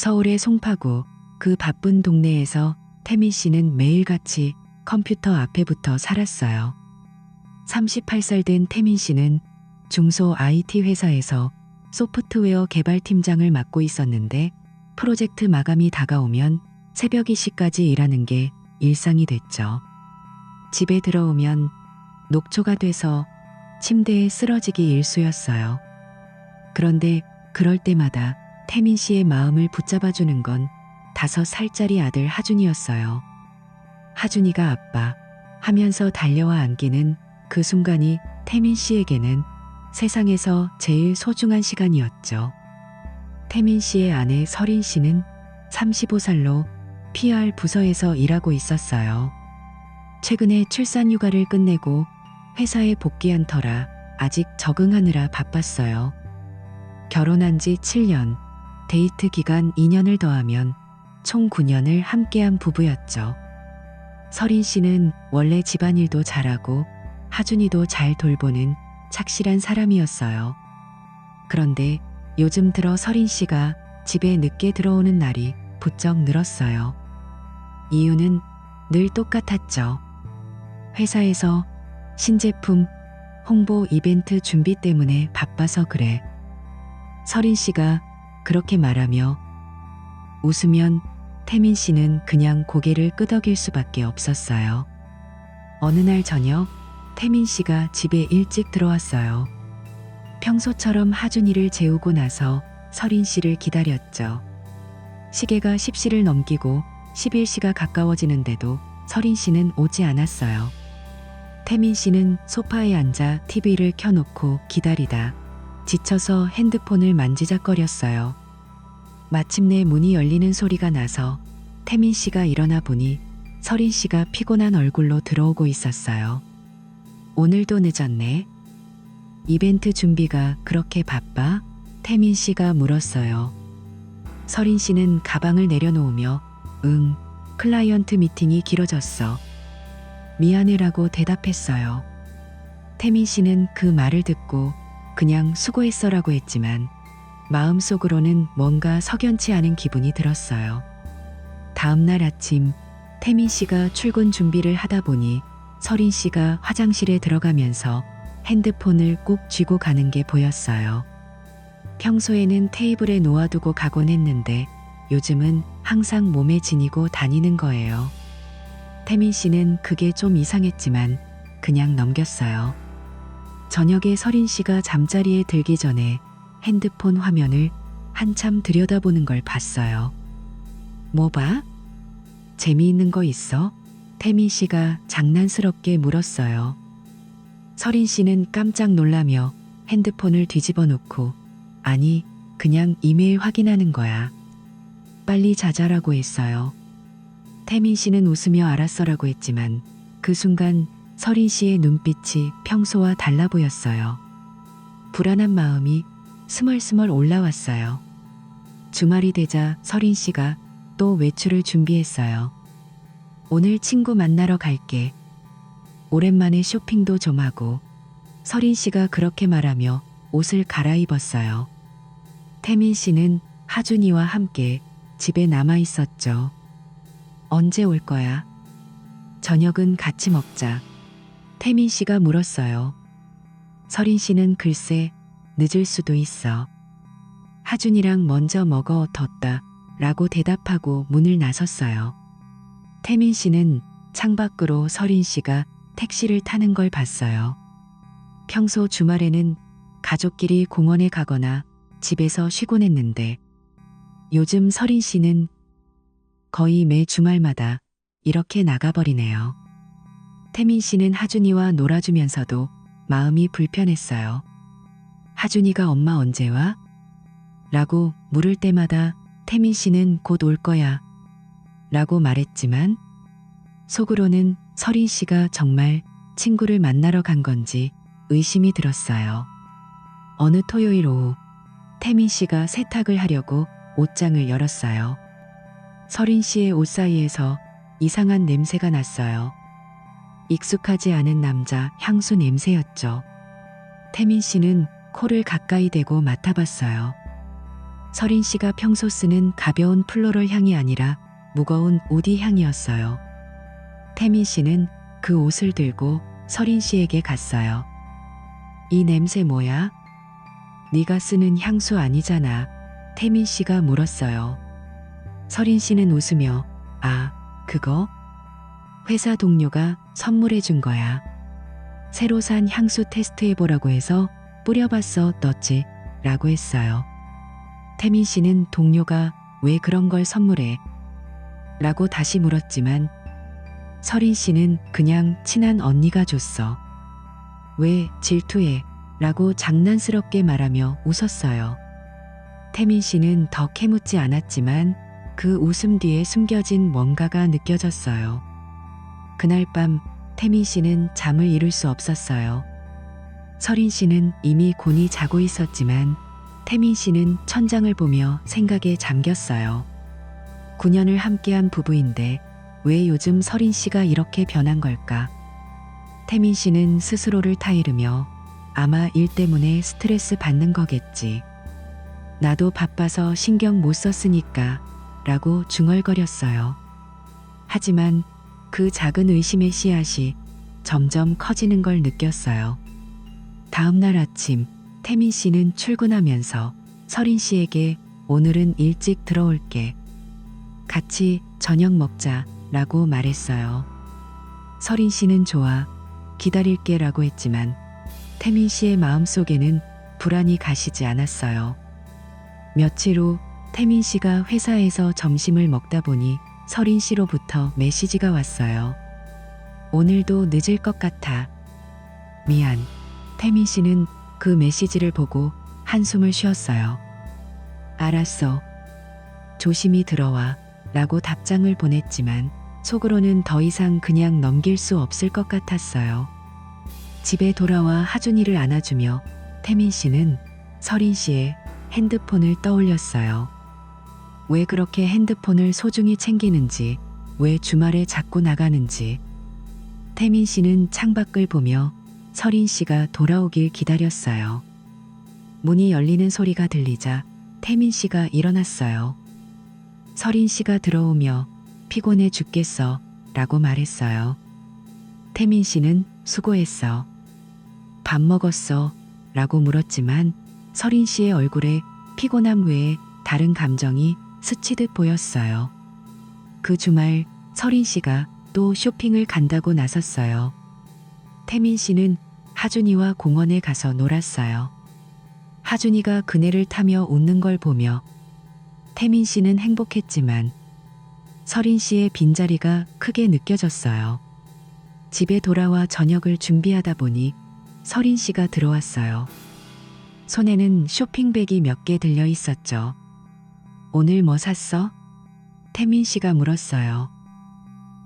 서울의 송파구 그 바쁜 동네에서 태민 씨는 매일같이 컴퓨터 앞에 붙어 살았어요. 38살 된 태민 씨는 중소 IT 회사에서 소프트웨어 개발팀장을 맡고 있었는데 프로젝트 마감이 다가오면 새벽 2시까지 일하는 게 일상이 됐죠. 집에 들어오면 녹초가 돼서 침대에 쓰러지기 일쑤였어요. 그런데 그럴 때마다 태민 씨의 마음을 붙잡아주는 건 5살짜리 아들 하준이였어요. 하준이가 아빠 하면서 달려와 안기는 그 순간이 태민 씨에게는 세상에서 제일 소중한 시간이었죠. 태민 씨의 아내 설인 씨는 35살로 PR 부서에서 일하고 있었어요. 최근에 출산 휴가를 끝내고 회사에 복귀한 터라 아직 적응하느라 바빴어요. 결혼한 지 7년, 데이트 기간 2년을 더하면 총 9년을 함께한 부부였죠. 설인 씨는 원래 집안일도 잘하고 하준이도 잘 돌보는 착실한 사람이었어요. 그런데 요즘 들어 설인 씨가 집에 늦게 들어오는 날이 부쩍 늘었어요. 이유는 늘 똑같았죠. 회사에서 신제품 홍보 이벤트 준비 때문에 바빠서 그래. 설인 씨가 그렇게 말하며 웃으면 태민 씨는 그냥 고개를 끄덕일 수밖에 없었어요. 어느 날 저녁 태민 씨가 집에 일찍 들어왔어요. 평소처럼 하준이를 재우고 나서 설인 씨를 기다렸죠. 시계가 10시를 넘기고 11시가 가까워지는데도 설인 씨는 오지 않았어요. 태민 씨는 소파에 앉아 TV를 켜놓고 기다리다 지쳐서 핸드폰을 만지작거렸어요. 마침내 문이 열리는 소리가 나서 태민 씨가 일어나 보니 설인 씨가 피곤한 얼굴로 들어오고 있었어요. 오늘도 늦었네. 이벤트 준비가 그렇게 바빠? 태민 씨가 물었어요. 설인 씨는 가방을 내려놓으며 응, 클라이언트 미팅이 길어졌어. 미안해라고 대답했어요. 태민 씨는 그 말을 듣고 그냥 수고했어라고 했지만 마음속으로는 뭔가 석연치 않은 기분이 들었어요. 다음 날 아침 태민 씨가 출근 준비를 하다 보니 설인 씨가 화장실에 들어가면서 핸드폰을 꼭 쥐고 가는 게 보였어요. 평소에는 테이블에 놓아두고 가곤 했는데 요즘은 항상 몸에 지니고 다니는 거예요. 태민 씨는 그게 좀 이상했지만 그냥 넘겼어요. 저녁에 설인 씨가 잠자리에 들기 전에 핸드폰 화면을 한참 들여다보는 걸 봤어요. 뭐 봐? 재미있는 거 있어? 태민 씨가 장난스럽게 물었어요. 설인 씨는 깜짝 놀라며 핸드폰을 뒤집어 놓고 아니, 그냥 이메일 확인하는 거야. 빨리 자자라고 했어요. 태민 씨는 웃으며 알았어라고 했지만 그 순간 설인 씨의 눈빛이 평소와 달라 보였어요. 불안한 마음이 스멀스멀 올라왔어요. 주말이 되자 설인 씨가 또 외출을 준비했어요. 오늘 친구 만나러 갈게. 오랜만에 쇼핑도 좀 하고. 설인 씨가 그렇게 말하며 옷을 갈아입었어요. 태민 씨는 하준이와 함께 집에 남아 있었죠. 언제 올 거야? 저녁은 같이 먹자. 태민 씨가 물었어요. 설인 씨는 글쎄 늦을 수도 있어. 하준이랑 먼저 먹어 뒀다 라고 대답하고 문을 나섰어요. 태민 씨는 창밖으로 설인 씨가 택시를 타는 걸 봤어요. 평소 주말에는 가족끼리 공원에 가거나 집에서 쉬곤 했는데 요즘 설인 씨는 거의 매 주말마다 이렇게 나가버리네요. 태민 씨는 하준이와 놀아주면서도 마음이 불편했어요. 하준이가 엄마 언제 와? 라고 물을 때마다 태민 씨는 곧 올 거야 라고 말했지만 속으로는 설인 씨가 정말 친구를 만나러 간 건지 의심이 들었어요. 어느 토요일 오후 태민 씨가 세탁을 하려고 옷장을 열었어요. 설인 씨의 옷 사이에서 이상한 냄새가 났어요. 익숙하지 않은 남자 향수 냄새였죠. 태민 씨는 코를 가까이 대고 맡아봤어요. 서린 씨가 평소 쓰는 가벼운 플로럴 향이 아니라 무거운 우디 향이었어요. 태민 씨는 그 옷을 들고 서린 씨에게 갔어요. 이 냄새 뭐야? 네가 쓰는 향수 아니잖아. 태민 씨가 물었어요. 서린 씨는 웃으며 아, 그거? 회사 동료가 선물해 준 거야. 새로 산 향수 테스트해보라고 해서 뿌려봤어, 떴지? 라고 했어요. 태민 씨는 동료가 왜 그런 걸 선물해? 라고 다시 물었지만 서린 씨는 그냥 친한 언니가 줬어. 왜 질투해? 라고 장난스럽게 말하며 웃었어요. 태민 씨는 더 캐묻지 않았지만 그 웃음 뒤에 숨겨진 뭔가가 느껴졌어요. 그날 밤 태민 씨는 잠을 이룰 수 없었어요. 서린 씨는 이미 곤히 자고 있었지만 태민 씨는 천장을 보며 생각에 잠겼어요. 9년을 함께한 부부인데 왜 요즘 서린 씨가 이렇게 변한 걸까? 태민 씨는 스스로를 타이르며 아마 일 때문에 스트레스 받는 거겠지. 나도 바빠서 신경 못 썼으니까 라고 중얼거렸어요. 하지만 그 작은 의심의 씨앗이 점점 커지는 걸 느꼈어요. 다음 날 아침 태민 씨는 출근하면서 서린 씨에게 오늘은 일찍 들어올게. 같이 저녁 먹자 라고 말했어요. 서린 씨는 좋아, 기다릴게 라고 했지만 태민 씨의 마음속에는 불안이 가시지 않았어요. 며칠 후 태민 씨가 회사에서 점심을 먹다 보니 서린 씨로부터 메시지가 왔어요. 오늘도 늦을 것 같아. 미안. 태민 씨는 그 메시지를 보고 한숨을 쉬었어요. 알았어. 조심히 들어와 라고 답장을 보냈지만 속으로는 더 이상 그냥 넘길 수 없을 것 같았어요. 집에 돌아와 하준이를 안아주며 태민 씨는 서린 씨의 핸드폰을 떠올렸어요. 왜 그렇게 핸드폰을 소중히 챙기는지, 왜 주말에 자꾸 나가는지. 태민 씨는 창밖을 보며 서린 씨가 돌아오길 기다렸어요. 문이 열리는 소리가 들리자 태민 씨가 일어났어요. 서린 씨가 들어오며 피곤해 죽겠어 라고 말했어요. 태민 씨는 수고했어. 밥 먹었어 라고 물었지만 서린 씨의 얼굴에 피곤함 외에 다른 감정이 스치듯 보였어요. 그 주말 서린 씨가 또 쇼핑을 간다고 나섰어요. 태민 씨는 하준이와 공원에 가서 놀았어요. 하준이가 그네를 타며 웃는 걸 보며 태민 씨는 행복했지만 서린 씨의 빈자리가 크게 느껴졌어요. 집에 돌아와 저녁을 준비하다 보니 서린 씨가 들어왔어요. 손에는 쇼핑백이 몇 개 들려 있었죠. 오늘 뭐 샀어? 태민 씨가 물었어요.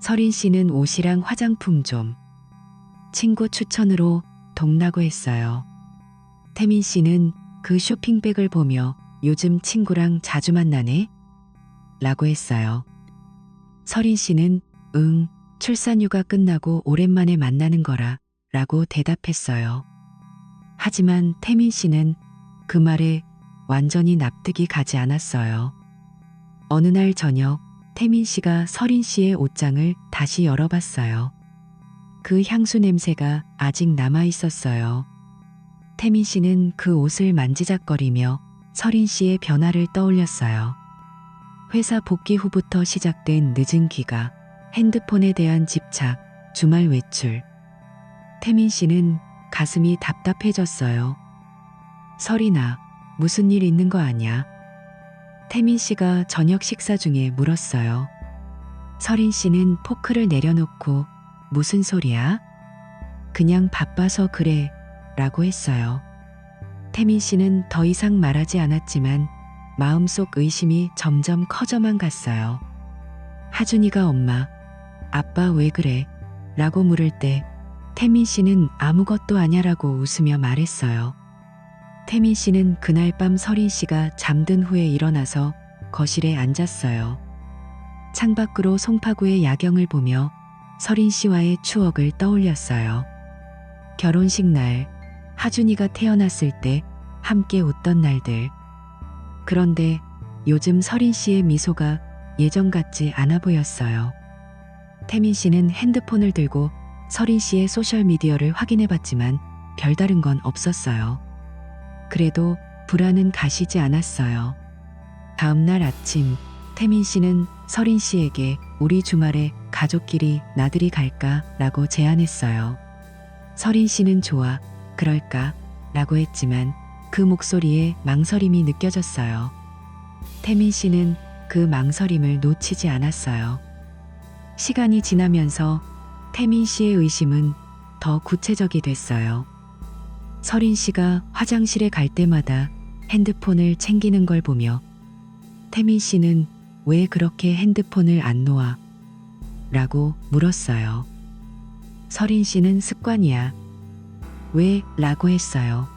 서린 씨는 옷이랑 화장품 좀. 친구 추천으로 동라고 했어요. 태민 씨는 그 쇼핑백을 보며 요즘 친구랑 자주 만나네? 라고 했어요. 서린 씨는 응, 출산휴가 끝나고 오랜만에 만나는 거라 라고 대답했어요. 하지만 태민 씨는 그 말에 완전히 납득이 가지 않았어요. 어느 날 저녁 태민 씨가 서린 씨의 옷장을 다시 열어봤어요. 그 향수 냄새가 아직 남아 있었어요. 태민 씨는 그 옷을 만지작거리며 서린 씨의 변화를 떠올렸어요. 회사 복귀 후부터 시작된 늦은 귀가, 핸드폰에 대한 집착, 주말 외출. 태민 씨는 가슴이 답답해졌어요. 서린아, 무슨 일 있는 거 아냐? 태민 씨가 저녁 식사 중에 물었어요. 서린 씨는 포크를 내려놓고 무슨 소리야? 그냥 바빠서 그래 라고 했어요. 태민 씨는 더 이상 말하지 않았지만 마음속 의심이 점점 커져만 갔어요. 하준이가 엄마, 아빠 왜 그래? 라고 물을 때 태민 씨는 아무것도 아냐라고 웃으며 말했어요. 태민 씨는 그날 밤 서린 씨가 잠든 후에 일어나서 거실에 앉았어요. 창밖으로 송파구의 야경을 보며 서린 씨와의 추억을 떠올렸어요. 결혼식 날, 하준이가 태어났을 때 함께 웃던 날들. 그런데 요즘 서린 씨의 미소가 예전 같지 않아 보였어요. 태민 씨는 핸드폰을 들고 서린 씨의 소셜미디어를 확인해 봤지만 별다른 건 없었어요. 그래도 불안은 가시지 않았어요. 다음 날 아침, 태민 씨는 서린 씨에게 우리 주말에 가족끼리 나들이 갈까? 라고 제안했어요. 서린 씨는 좋아, 그럴까? 라고 했지만 그 목소리에 망설임이 느껴졌어요. 태민 씨는 그 망설임을 놓치지 않았어요. 시간이 지나면서 태민 씨의 의심은 더 구체적이 됐어요. 서린 씨가 화장실에 갈 때마다 핸드폰을 챙기는 걸 보며 태민 씨는 왜 그렇게 핸드폰을 안 놓아? 라고 물었어요. 서린 씨는 습관이야. 왜? 라고 했어요.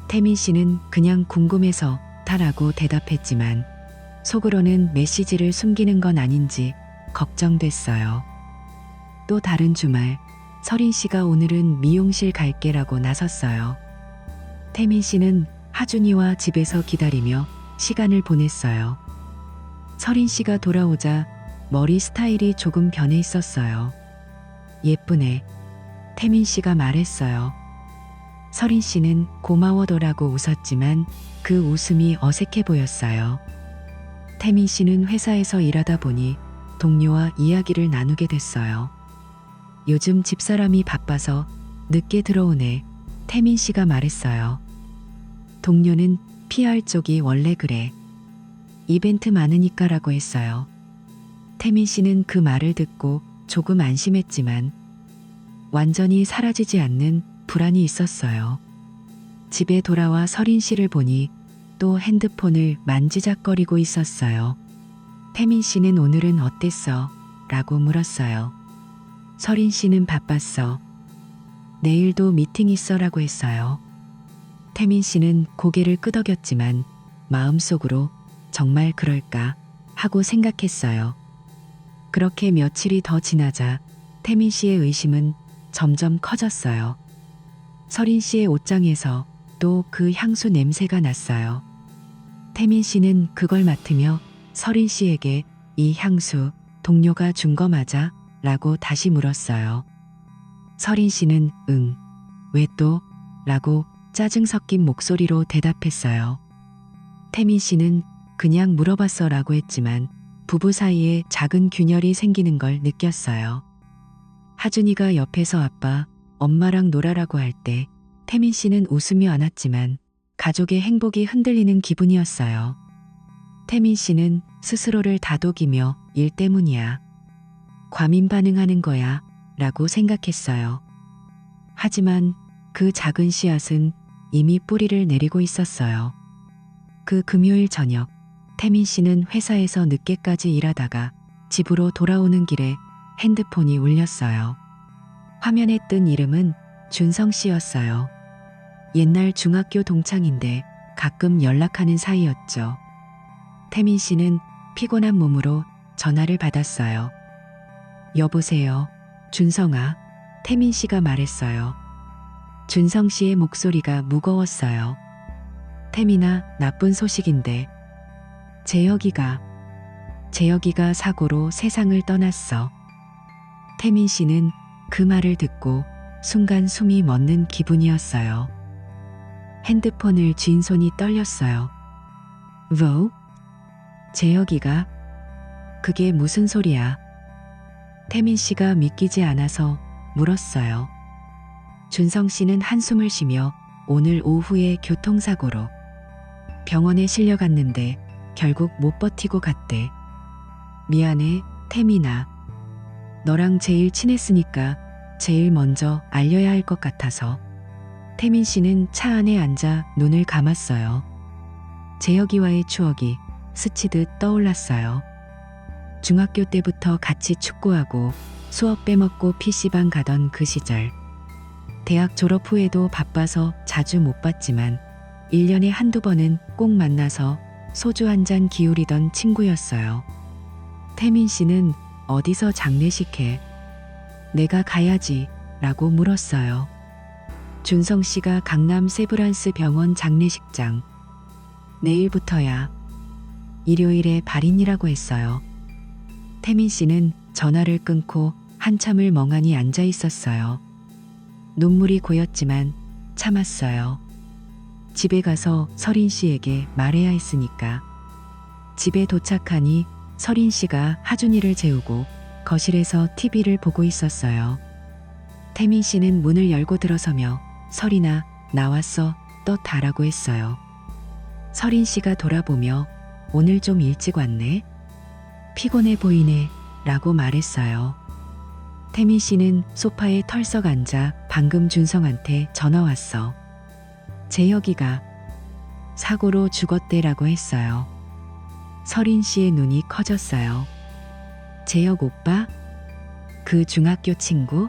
태민 씨는 그냥 궁금해서 다라고 대답했지만 속으로는 메시지를 숨기는 건 아닌지 걱정됐어요. 또 다른 주말, 서린 씨가 오늘은 미용실 갈게라고 나섰어요. 태민 씨는 하준이와 집에서 기다리며 시간을 보냈어요. 서린 씨가 돌아오자 머리 스타일이 조금 변해 있었어요. 예쁘네. 태민 씨가 말했어요. 서린 씨는 고마워더라고 웃었지만 그 웃음이 어색해 보였어요. 태민 씨는 회사에서 일하다 보니 동료와 이야기를 나누게 됐어요. 요즘 집사람이 바빠서 늦게 들어오네. 태민 씨가 말했어요. 동료는 PR 쪽이 원래 그래. 이벤트 많으니까라고 했어요. 태민 씨는 그 말을 듣고 조금 안심했지만 완전히 사라지지 않는 불안이 있었어요. 집에 돌아와 서린 씨를 보니 또 핸드폰을 만지작거리고 있었어요. 태민 씨는 오늘은 어땠어? 라고 물었어요. 서린 씨는 바빴어. 내일도 미팅 있어 라고 했어요. 태민 씨는 고개를 끄덕였지만 마음속으로 정말 그럴까 하고 생각했어요. 그렇게 며칠이 더 지나자 태민 씨의 의심은 점점 커졌어요. 서린 씨의 옷장에서 또 그 향수 냄새가 났어요. 태민 씨는 그걸 맡으며 서린 씨에게 이 향수 동료가 준 거 맞아? 라고 다시 물었어요. 서린 씨는 응, 왜 또? 라고 짜증 섞인 목소리로 대답했어요. 태민 씨는 그냥 물어봤어 라고 했지만 부부 사이에 작은 균열이 생기는 걸 느꼈어요. 하준이가 옆에서 아빠, 엄마랑 놀아라고 할 때 태민 씨는 웃으며 안았지만 가족의 행복이 흔들리는 기분이었어요. 태민 씨는 스스로를 다독이며 일 때문이야. 과민 반응하는 거야 라고 생각했어요. 하지만 그 작은 씨앗은 이미 뿌리를 내리고 있었어요. 그 금요일 저녁, 태민 씨는 회사에서 늦게까지 일하다가 집으로 돌아오는 길에 핸드폰이 울렸어요. 화면에 뜬 이름은 준성 씨였어요. 옛날 중학교 동창인데 가끔 연락하는 사이였죠. 태민 씨는 피곤한 몸으로 전화를 받았어요. 여보세요, 준성아. 태민 씨가 말했어요. 준성 씨의 목소리가 무거웠어요. 태민아, 나쁜 소식인데. 재혁이가 사고로 세상을 떠났어. 태민 씨는 그 말을 듣고 순간 숨이 멎는 기분이었어요. 핸드폰을 쥔 손이 떨렸어요. 뭐? 재혁이가? 그게 무슨 소리야? 태민 씨가 믿기지 않아서 물었어요. 준성 씨는 한숨을 쉬며 오늘 오후에 교통사고로 병원에 실려갔는데 결국 못 버티고 갔대. 미안해, 태민아. 너랑 제일 친했으니까 제일 먼저 알려야 할 것 같아서. 태민 씨는 차 안에 앉아 눈을 감았어요. 재혁이와의 추억이 스치듯 떠올랐어요. 중학교 때부터 같이 축구하고 수업 빼먹고 PC방 가던 그 시절. 대학 졸업 후에도 바빠서 자주 못 봤지만 1년에 한두 번은 꼭 만나서 소주 한 잔 기울이던 친구였어요. 태민 씨는 어디서 장례식 해? 내가 가야지 라고 물었어요. 준성 씨가 강남 세브란스 병원 장례식장. 내일부터야. 일요일에 발인이라고 했어요. 태민 씨는 전화를 끊고 한참을 멍하니 앉아 있었어요. 눈물이 고였지만 참았어요. 집에 가서 서린 씨에게 말해야 했으니까. 집에 도착하니 서린 씨가 하준이를 재우고 거실에서 TV를 보고 있었어요. 태민 씨는 문을 열고 들어서며 서린아, 나왔어, 떴다라고 했어요. 서린 씨가 돌아보며 오늘 좀 일찍 왔네? 피곤해 보이네 라고 말했어요. 태민 씨는 소파에 털썩 앉아 방금 준성한테 전화 왔어. 재혁이가 사고로 죽었대라고 했어요. 서린 씨의 눈이 커졌어요. 재혁 오빠? 그 중학교 친구?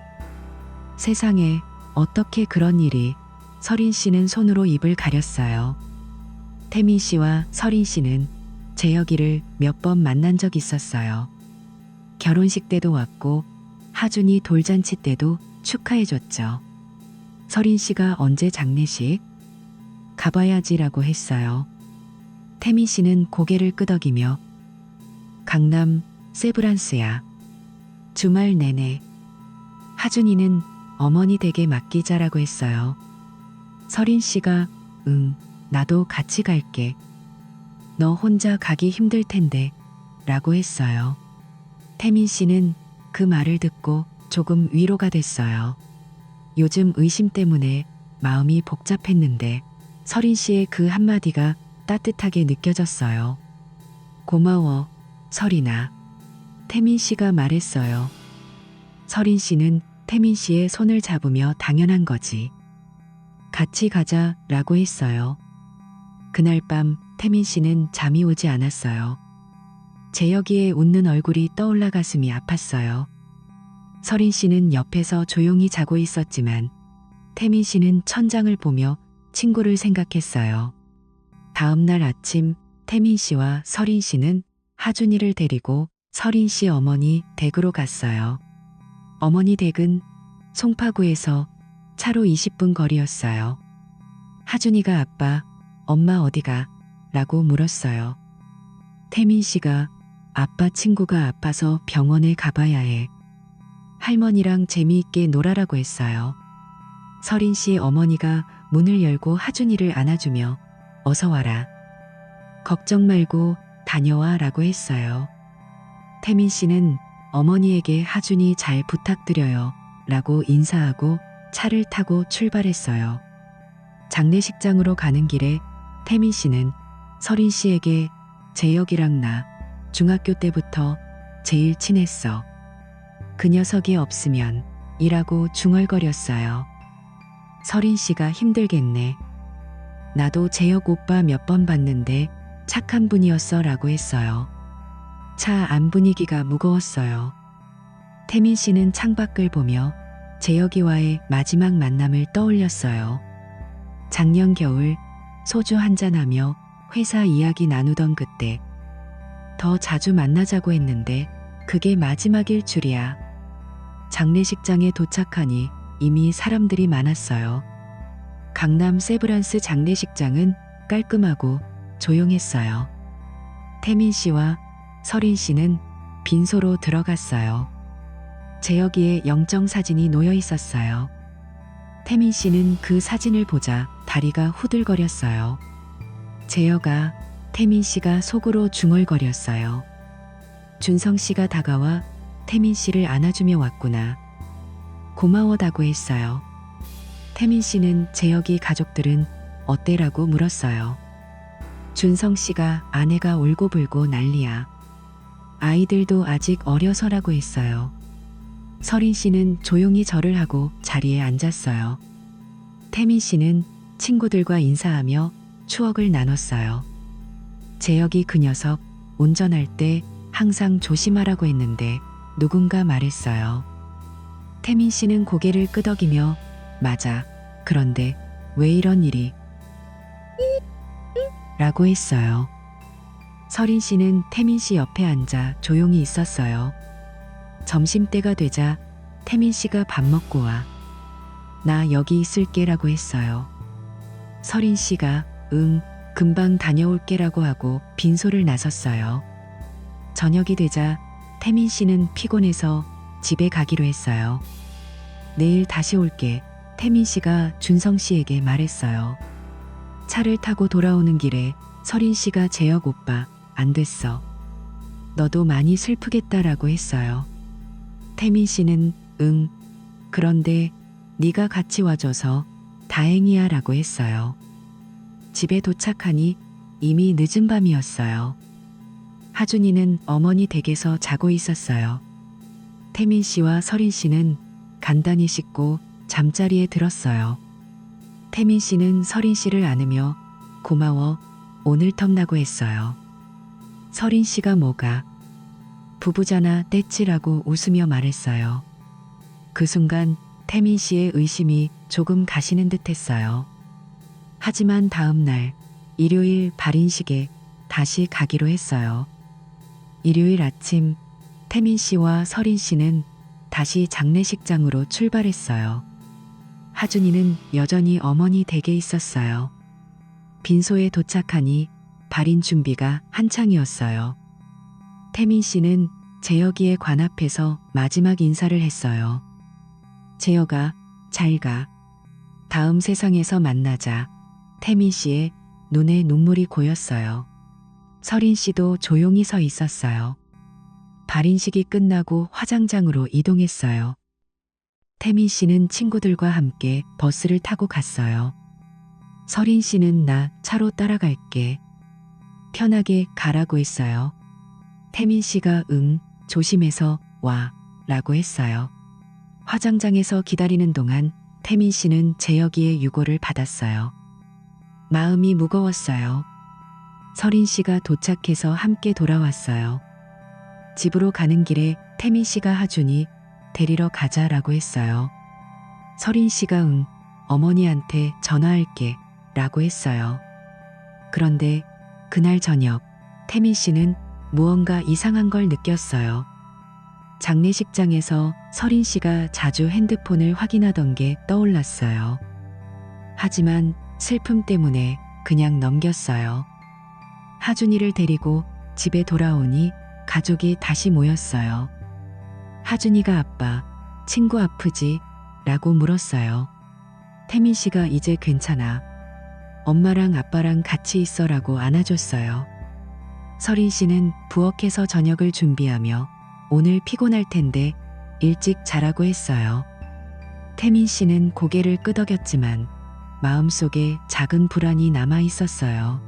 세상에 어떻게 그런 일이. 서린 씨는 손으로 입을 가렸어요. 태민 씨와 서린 씨는 재혁이를 몇 번 만난 적 있었어요. 결혼식 때도 왔고 하준이 돌잔치 때도 축하해줬죠. 서린 씨가 언제 장례식? 가봐야지라고 했어요. 태민 씨는 고개를 끄덕이며 강남 세브란스야. 주말 내내. 하준이는 어머니 댁에 맡기자라고 했어요. 서린 씨가 응, 나도 같이 갈게. 너 혼자 가기 힘들 텐데 라고 했어요. 태민 씨는 그 말을 듣고 조금 위로가 됐어요. 요즘 의심 때문에 마음이 복잡했는데 서린 씨의 그 한마디가 따뜻하게 느껴졌어요. 고마워, 서린아. 태민 씨가 말했어요. 서린 씨는 태민 씨의 손을 잡으며 당연한 거지. 같이 가자 라고 했어요. 그날 밤 태민 씨는 잠이 오지 않았어요. 재혁이의 웃는 얼굴이 떠올라 가슴이 아팠어요. 서린 씨는 옆에서 조용히 자고 있었지만 태민 씨는 천장을 보며 친구를 생각했어요. 다음 날 아침 태민 씨와 서린 씨는 하준이를 데리고 서린 씨 어머니 댁으로 갔어요. 어머니 댁은 송파구에서 차로 20분 거리였어요. 하준이가 아빠, 엄마 어디가? 라고 물었어요. 태민 씨가 아빠 친구가 아파서 병원에 가봐야 해. 할머니랑 재미있게 놀아라고 했어요. 서린 씨 어머니가 문을 열고 하준이를 안아주며 어서 와라. 걱정 말고 다녀와 라고 했어요. 태민 씨는 어머니에게 하준이 잘 부탁드려요 라고 인사하고 차를 타고 출발했어요. 장례식장으로 가는 길에 태민 씨는 서린 씨에게 재혁이랑 나 중학교 때부터 제일 친했어. 그 녀석이 없으면 이라고 중얼거렸어요. 서린 씨가 힘들겠네. 나도 재혁 오빠 몇 번 봤는데 착한 분이었어 라고 했어요. 차 안 분위기가 무거웠어요. 태민 씨는 창밖을 보며 재혁이와의 마지막 만남을 떠올렸어요. 작년 겨울 소주 한잔하며 회사 이야기 나누던 그때 더 자주 만나자고 했는데 그게 마지막일 줄이야. 장례식장에 도착하니 이미 사람들이 많았어요. 강남 세브란스 장례식장은 깔끔하고 조용했어요. 태민 씨와 서린 씨는 빈소로 들어갔어요. 재혁이의 영정 사진이 놓여 있었어요. 태민 씨는 그 사진을 보자 다리가 후들거렸어요. 재혁아, 태민 씨가 속으로 중얼거렸어요. 준성 씨가 다가와 태민 씨를 안아주며 왔구나. 고마워다고 했어요. 태민 씨는 재혁이 가족들은 어때라고 물었어요. 준성 씨가 아내가 울고불고 난리야. 아이들도 아직 어려서라고 했어요. 서린 씨는 조용히 절을 하고 자리에 앉았어요. 태민 씨는 친구들과 인사하며 추억을 나눴어요. 재혁이 그 녀석 운전할 때 항상 조심하라고 했는데 누군가 말했어요. 태민 씨는 고개를 끄덕이며 맞아. 그런데 왜 이런 일이? 라고 했어요. 서린 씨는 태민 씨 옆에 앉아 조용히 있었어요. 점심때가 되자 태민 씨가 밥 먹고 와. 나 여기 있을게 라고 했어요. 서린 씨가 응 금방 다녀올게라고 하고 빈소를 나섰어요. 저녁이 되자 태민 씨는 피곤해서 집에 가기로 했어요. 내일 다시 올게. 태민 씨가 준성 씨에게 말했어요. 차를 타고 돌아오는 길에 서린 씨가 재혁 오빠 안 됐어. 너도 많이 슬프겠다라고 했어요. 태민 씨는 응. 그런데 네가 같이 와줘서 다행이야 라고 했어요. 집에 도착하니 이미 늦은 밤이었어요. 하준이는 어머니 댁에서 자고 있었어요. 태민 씨와 서린 씨는 간단히 씻고 잠자리에 들었어요. 태민 씨는 서린 씨를 안으며 고마워 오늘 텀나고 했어요. 서린 씨가 뭐가 부부잖아 떼찌라고 웃으며 말했어요. 그 순간 태민 씨의 의심이 조금 가시는 듯 했어요. 하지만 다음 날 일요일 발인식에 다시 가기로 했어요. 일요일 아침 태민 씨와 서린 씨는 다시 장례식장으로 출발했어요. 하준이는 여전히 어머니 댁에 있었어요. 빈소에 도착하니 발인 준비가 한창이었어요. 태민 씨는 재혁이의 관 앞에서 마지막 인사를 했어요. 재혁아, 잘 가. 다음 세상에서 만나자. 태민 씨의 눈에 눈물이 고였어요. 서린 씨도 조용히 서 있었어요. 발인식이 끝나고 화장장으로 이동했어요. 태민 씨는 친구들과 함께 버스를 타고 갔어요. 서린 씨는 나 차로 따라갈게. 편하게 가라고 했어요. 태민 씨가 응, 조심해서 와 라고 했어요. 화장장에서 기다리는 동안 태민 씨는 재혁이의 유고를 받았어요. 마음이 무거웠어요. 서린 씨가 도착해서 함께 돌아왔어요. 집으로 가는 길에 태민 씨가 하준이 데리러 가자라고 했어요. 서린 씨가 응, 어머니한테 전화할게 라고 했어요. 그런데 그날 저녁 태민 씨는 무언가 이상한 걸 느꼈어요. 장례식장에서 서린 씨가 자주 핸드폰을 확인하던 게 떠올랐어요. 하지만 슬픔 때문에 그냥 넘겼어요. 하준이를 데리고 집에 돌아오니 가족이 다시 모였어요. 하준이가 아빠, 친구 아프지? 라고 물었어요. 태민 씨가 이제 괜찮아. 엄마랑 아빠랑 같이 있어라고 안아줬어요. 서린 씨는 부엌에서 저녁을 준비하며 오늘 피곤할 텐데 일찍 자라고 했어요. 태민 씨는 고개를 끄덕였지만 마음속에 작은 불안이 남아 있었어요.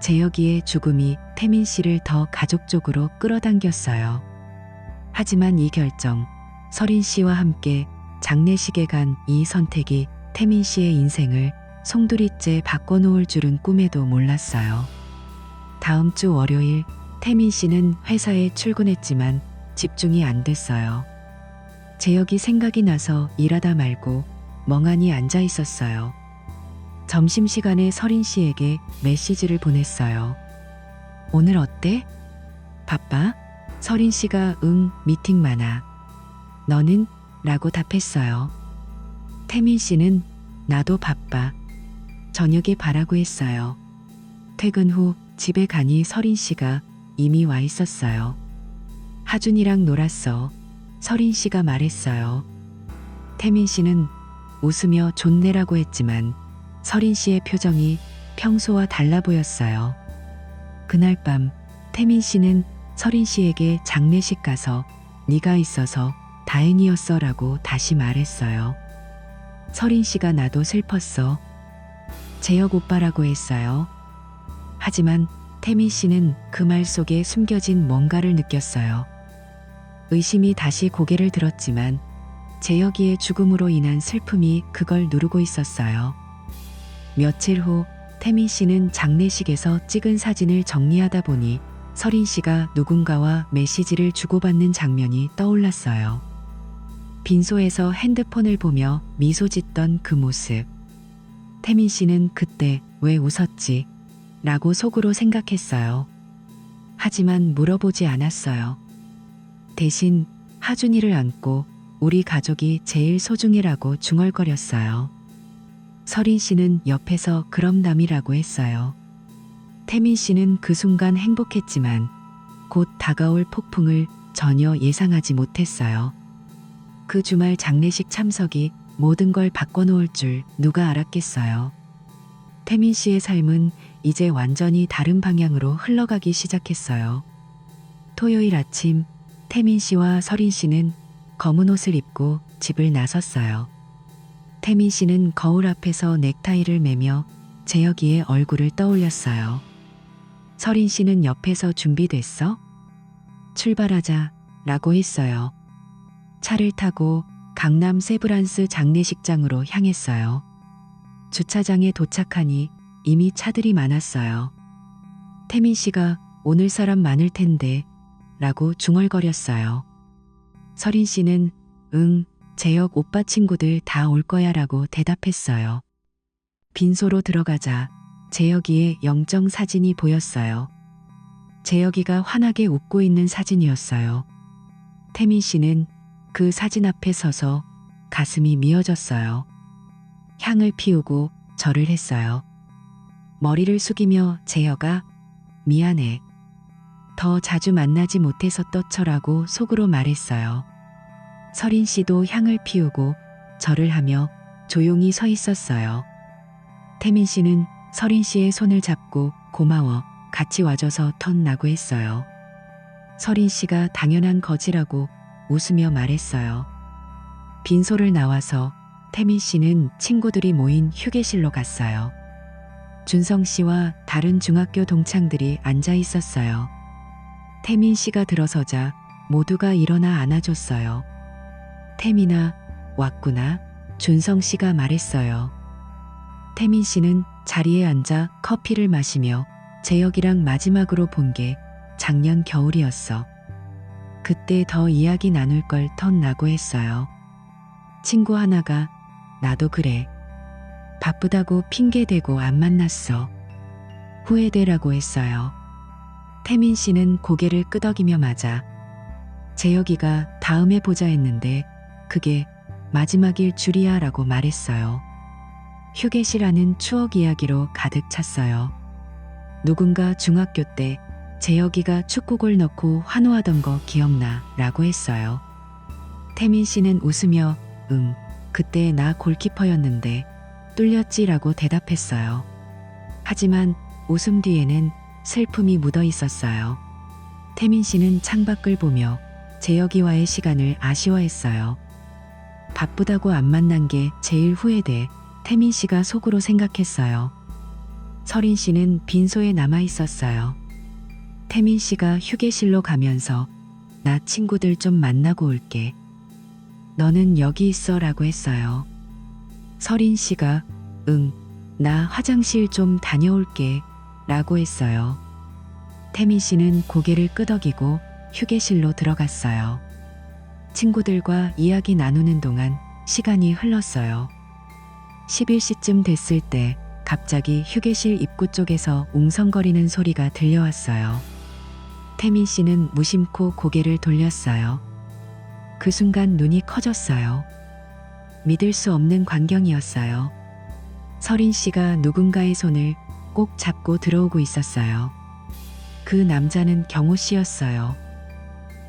재혁이의 죽음이 태민 씨를 더 가족 쪽으로 끌어당겼어요. 하지만 이 결정, 서린 씨와 함께 장례식에 간 이 선택이 태민 씨의 인생을 송두리째 바꿔놓을 줄은 꿈에도 몰랐어요. 다음 주 월요일 태민 씨는 회사에 출근했지만 집중이 안 됐어요. 재혁이 생각이 나서 일하다 말고 멍하니 앉아 있었어요. 점심시간에 서린 씨에게 메시지를 보냈어요. 오늘 어때? 바빠? 서린 씨가 응, 미팅 많아. 너는? 라고 답했어요. 태민 씨는 나도 바빠. 저녁에 바라고 했어요. 퇴근 후 집에 가니 서린 씨가 이미 와 있었어요. 하준이랑 놀았어. 서린 씨가 말했어요. 태민 씨는 웃으며 좋네라고 했지만 서린 씨의 표정이 평소와 달라 보였어요. 그날 밤 태민 씨는 서린 씨에게 장례식 가서 네가 있어서 다행이었어 라고 다시 말했어요. 서린 씨가 나도 슬펐어. 재혁 오빠라고 했어요. 하지만 태민 씨는 그 말 속에 숨겨진 뭔가를 느꼈어요. 의심이 다시 고개를 들었지만 재혁이의 죽음으로 인한 슬픔이 그걸 누르고 있었어요. 며칠 후 태민 씨는 장례식에서 찍은 사진을 정리하다 보니 서린 씨가 누군가와 메시지를 주고받는 장면이 떠올랐어요. 빈소에서 핸드폰을 보며 미소 짓던 그 모습. 태민 씨는 그때 왜 웃었지? 라고 속으로 생각했어요. 하지만 물어보지 않았어요. 대신 하준이를 안고 우리 가족이 제일 소중해라고 중얼거렸어요. 서린 씨는 옆에서 그럼 남이라고 했어요. 태민 씨는 그 순간 행복했지만 곧 다가올 폭풍을 전혀 예상하지 못했어요. 그 주말 장례식 참석이 모든 걸 바꿔놓을 줄 누가 알았겠어요. 태민 씨의 삶은 이제 완전히 다른 방향으로 흘러가기 시작했어요. 토요일 아침 태민 씨와 서린 씨는 검은 옷을 입고 집을 나섰어요. 태민 씨는 거울 앞에서 넥타이를 매며 재혁이의 얼굴을 떠올렸어요. 서린 씨는 옆에서 준비됐어? 출발하자 라고 했어요. 차를 타고 강남 세브란스 장례식장으로 향했어요. 주차장에 도착하니 이미 차들이 많았어요. 태민 씨가 오늘 사람 많을 텐데 라고 중얼거렸어요. 서린 씨는 응, 재혁 오빠 친구들 다 올 거야 라고 대답했어요. 빈소로 들어가자 재혁이의 영정 사진이 보였어요. 재혁이가 환하게 웃고 있는 사진이었어요. 태민 씨는 그 사진 앞에 서서 가슴이 미어졌어요. 향을 피우고 절을 했어요. 머리를 숙이며 재혁아, 미안해. 더 자주 만나지 못해서 떠쳐라고 속으로 말했어요. 서린 씨도 향을 피우고 절을 하며 조용히 서 있었어요. 태민 씨는 서린 씨의 손을 잡고 고마워, 같이 와줘서 턴나고 했어요. 서린 씨가 당연한 거지라고 웃으며 말했어요. 빈소를 나와서 태민 씨는 친구들이 모인 휴게실로 갔어요. 준성 씨와 다른 중학교 동창들이 앉아 있었어요. 태민 씨가 들어서자 모두가 일어나 안아줬어요. 태민아, 왔구나. 준성 씨가 말했어요. 태민 씨는 자리에 앉아 커피를 마시며 재혁이랑 마지막으로 본 게 작년 겨울이었어. 그때 더 이야기 나눌 걸 턴나고 했어요. 친구 하나가 나도 그래. 바쁘다고 핑계대고 안 만났어. 후회되라고 했어요. 태민 씨는 고개를 끄덕이며 맞아. 재혁이가 다음에 보자 했는데 그게 마지막일 줄이야 라고 말했어요. 휴게실 안은 추억 이야기로 가득 찼어요. 누군가 중학교 때 재혁이가 축구골 넣고 환호하던 거 기억나 라고 했어요. 태민 씨는 웃으며 응, 그때 나 골키퍼였는데 뚫렸지 라고 대답했어요. 하지만 웃음 뒤에는 슬픔이 묻어 있었어요. 태민 씨는 창밖을 보며 재혁이와의 시간을 아쉬워했어요. 바쁘다고 안 만난 게 제일 후회돼. 태민 씨가 속으로 생각했어요. 서린 씨는 빈소에 남아 있었어요. 태민 씨가 휴게실로 가면서 나 친구들 좀 만나고 올게. 너는 여기 있어 라고 했어요. 서린 씨가 응, 나 화장실 좀 다녀올게 라고 했어요. 태민 씨는 고개를 끄덕이고 휴게실로 들어갔어요. 친구들과 이야기 나누는 동안 시간이 흘렀어요. 11시쯤 됐을 때 갑자기 휴게실 입구 쪽에서 웅성거리는 소리가 들려왔어요. 태민 씨는 무심코 고개를 돌렸어요. 그 순간 눈이 커졌어요. 믿을 수 없는 광경이었어요. 서린 씨가 누군가의 손을 꼭 잡고 들어오고 있었어요. 그 남자는 경호 씨였어요.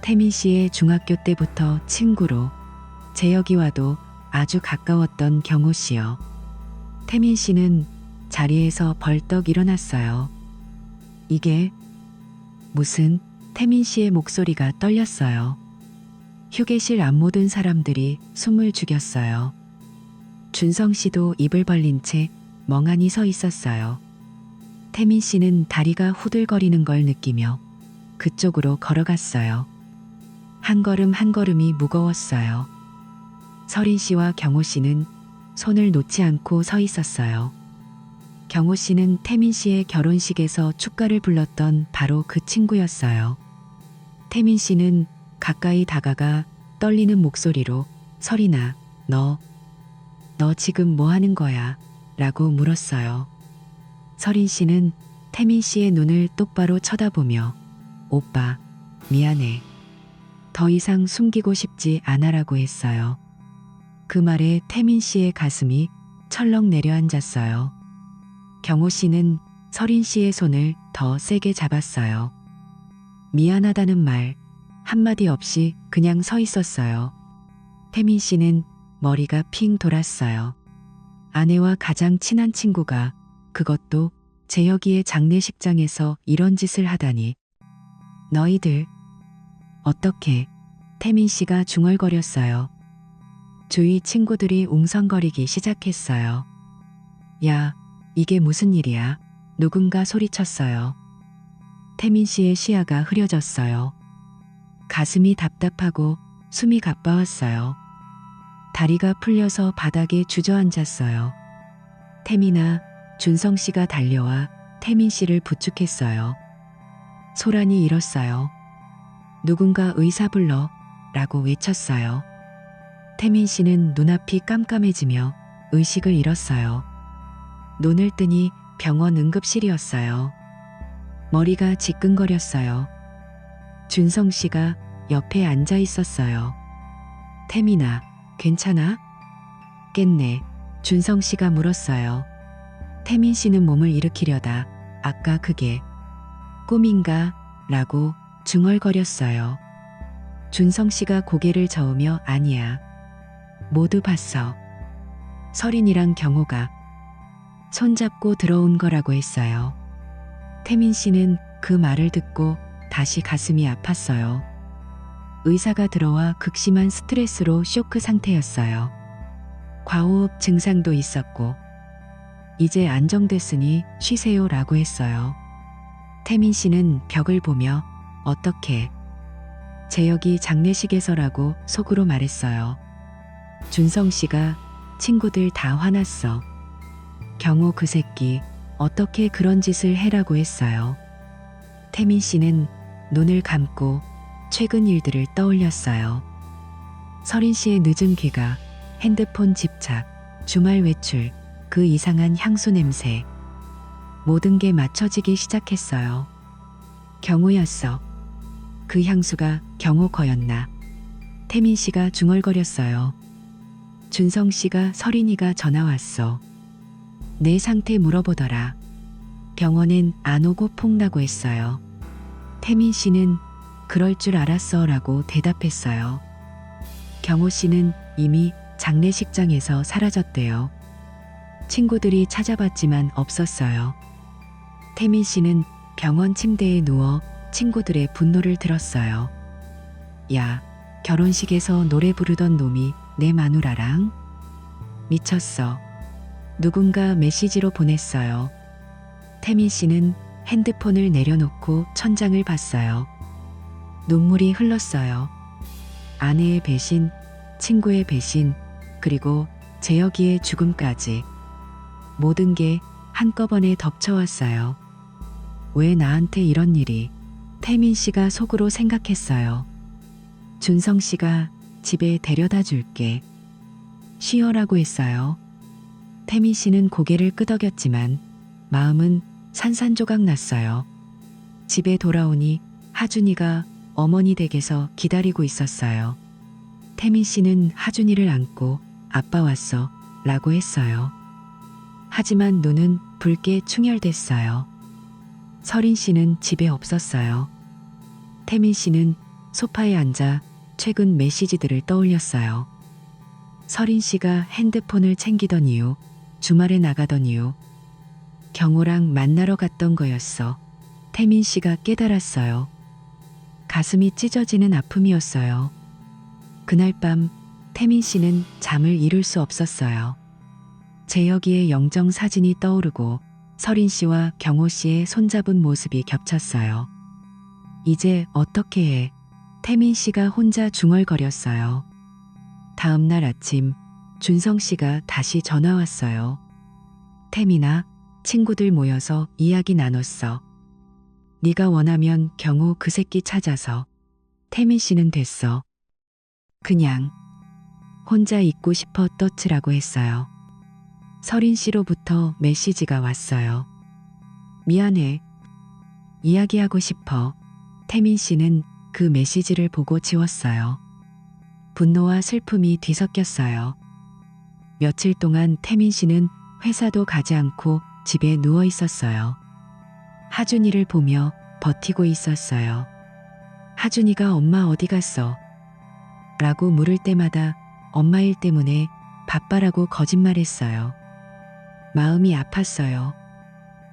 태민 씨의 중학교 때부터 친구로 재혁이와도 아주 가까웠던 경호 씨요. 태민 씨는 자리에서 벌떡 일어났어요. 이게 무슨? 태민 씨의 목소리가 떨렸어요. 휴게실 안 모든 사람들이 숨을 죽였어요. 준성 씨도 입을 벌린 채 멍하니 서 있었어요. 태민 씨는 다리가 후들거리는 걸 느끼며 그쪽으로 걸어갔어요. 한 걸음 한 걸음이 무거웠어요. 서린 씨와 경호 씨는 손을 놓지 않고 서 있었어요. 경호 씨는 태민 씨의 결혼식에서 축가를 불렀던 바로 그 친구였어요. 태민 씨는 가까이 다가가 떨리는 목소리로 서린아, 너 지금 뭐 하는 거야? 라고 물었어요. 서린 씨는 태민 씨의 눈을 똑바로 쳐다보며 오빠, 미안해. 더 이상 숨기고 싶지 않아라고 했어요. 그 말에 태민 씨의 가슴이 철렁 내려앉았어요. 경호 씨는 서린 씨의 손을 더 세게 잡았어요. 미안하다는 말 한마디 없이 그냥 서 있었어요. 태민 씨는 머리가 핑 돌았어요. 아내와 가장 친한 친구가, 그것도 재혁이의 장례식장에서 이런 짓을 하다니. 너희들 어떻게? 태민 씨가 중얼거렸어요. 주위 친구들이 웅성거리기 시작했어요. 야, 이게 무슨 일이야? 누군가 소리쳤어요. 태민 씨의 시야가 흐려졌어요. 가슴이 답답하고 숨이 가빠웠어요. 다리가 풀려서 바닥에 주저앉았어요. 태민아, 준성 씨가 달려와 태민 씨를 부축했어요. 소란이 일었어요. 누군가 의사 불러 라고 외쳤어요. 태민 씨는 눈앞이 깜깜해지며 의식을 잃었어요. 눈을 뜨니 병원 응급실이었어요. 머리가 지끈거렸어요. 준성 씨가 옆에 앉아 있었어요. 태민아, 괜찮아? 깼네. 준성 씨가 물었어요. 태민 씨는 몸을 일으키려다 아까 그게 꿈인가? 라고 중얼거렸어요. 준성 씨가 고개를 저으며 아니야. 모두 봤어. 서린이랑 경호가 손잡고 들어온 거라고 했어요. 태민 씨는 그 말을 듣고 다시 가슴이 아팠어요. 의사가 들어와 극심한 스트레스로 쇼크 상태였어요. 과호흡 증상도 있었고, 이제 안정됐으니 쉬세요 라고 했어요. 태민 씨는 벽을 보며 어떻게? 재혁이 장례식에서라고 속으로 말했어요. 준성 씨가 친구들 다 화났어. 경호 그 새끼 어떻게 그런 짓을 해라고 했어요. 태민 씨는 눈을 감고 최근 일들을 떠올렸어요. 서린 씨의 늦은 귀가, 핸드폰 집착, 주말 외출, 그 이상한 향수 냄새. 모든 게 맞춰지기 시작했어요. 경호였어. 그 향수가 경호 거였나. 태민 씨가 중얼거렸어요. 준성 씨가 서린이가 전화 왔어. 내 상태 물어보더라. 병원엔 안 오고 폭나고 했어요. 태민 씨는 그럴 줄 알았어 라고 대답했어요. 경호 씨는 이미 장례식장에서 사라졌대요. 친구들이 찾아봤지만 없었어요. 태민 씨는 병원 침대에 누워 친구들의 분노를 들었어요. 야, 결혼식에서 노래 부르던 놈이 내 마누라랑? 미쳤어. 누군가 메시지로 보냈어요. 태민 씨는 핸드폰을 내려놓고 천장을 봤어요. 눈물이 흘렀어요. 아내의 배신, 친구의 배신, 그리고 재혁이의 죽음까지. 모든 게 한꺼번에 덮쳐왔어요. 왜 나한테 이런 일이? 태민 씨가 속으로 생각했어요. 준성 씨가 집에 데려다 줄게. 쉬어라고 했어요. 태민 씨는 고개를 끄덕였지만 마음은 산산조각 났어요. 집에 돌아오니 하준이가 어머니 댁에서 기다리고 있었어요. 태민 씨는 하준이를 안고 아빠 왔어 라고 했어요. 하지만 눈은 붉게 충혈됐어요. 서린 씨는 집에 없었어요. 태민 씨는 소파에 앉아 최근 메시지들을 떠올렸어요. 서린 씨가 핸드폰을 챙기던 이유, 주말에 나가던 이유, 경호랑 만나러 갔던 거였어. 태민 씨가 깨달았어요. 가슴이 찢어지는 아픔이었어요. 그날 밤 태민 씨는 잠을 이룰 수 없었어요. 재혁이의 영정 사진이 떠오르고 서린 씨와 경호 씨의 손잡은 모습이 겹쳤어요. 이제 어떻게 해? 태민 씨가 혼자 중얼거렸어요. 다음 날 아침 준성 씨가 다시 전화 왔어요. 태민아, 친구들 모여서 이야기 나눴어. 네가 원하면 경호 그 새끼 찾아서. 태민 씨는 됐어. 그냥 혼자 있고 싶어 떠치라고 했어요. 서린 씨로부터 메시지가 왔어요. 미안해. 이야기하고 싶어. 태민 씨는 그 메시지를 보고 지웠어요. 분노와 슬픔이 뒤섞였어요. 며칠 동안 태민 씨는 회사도 가지 않고 집에 누워 있었어요. 하준이를 보며 버티고 있었어요. 하준이가 엄마 어디 갔어? 라고 물을 때마다 엄마 일 때문에 바빠라고 거짓말했어요. 마음이 아팠어요.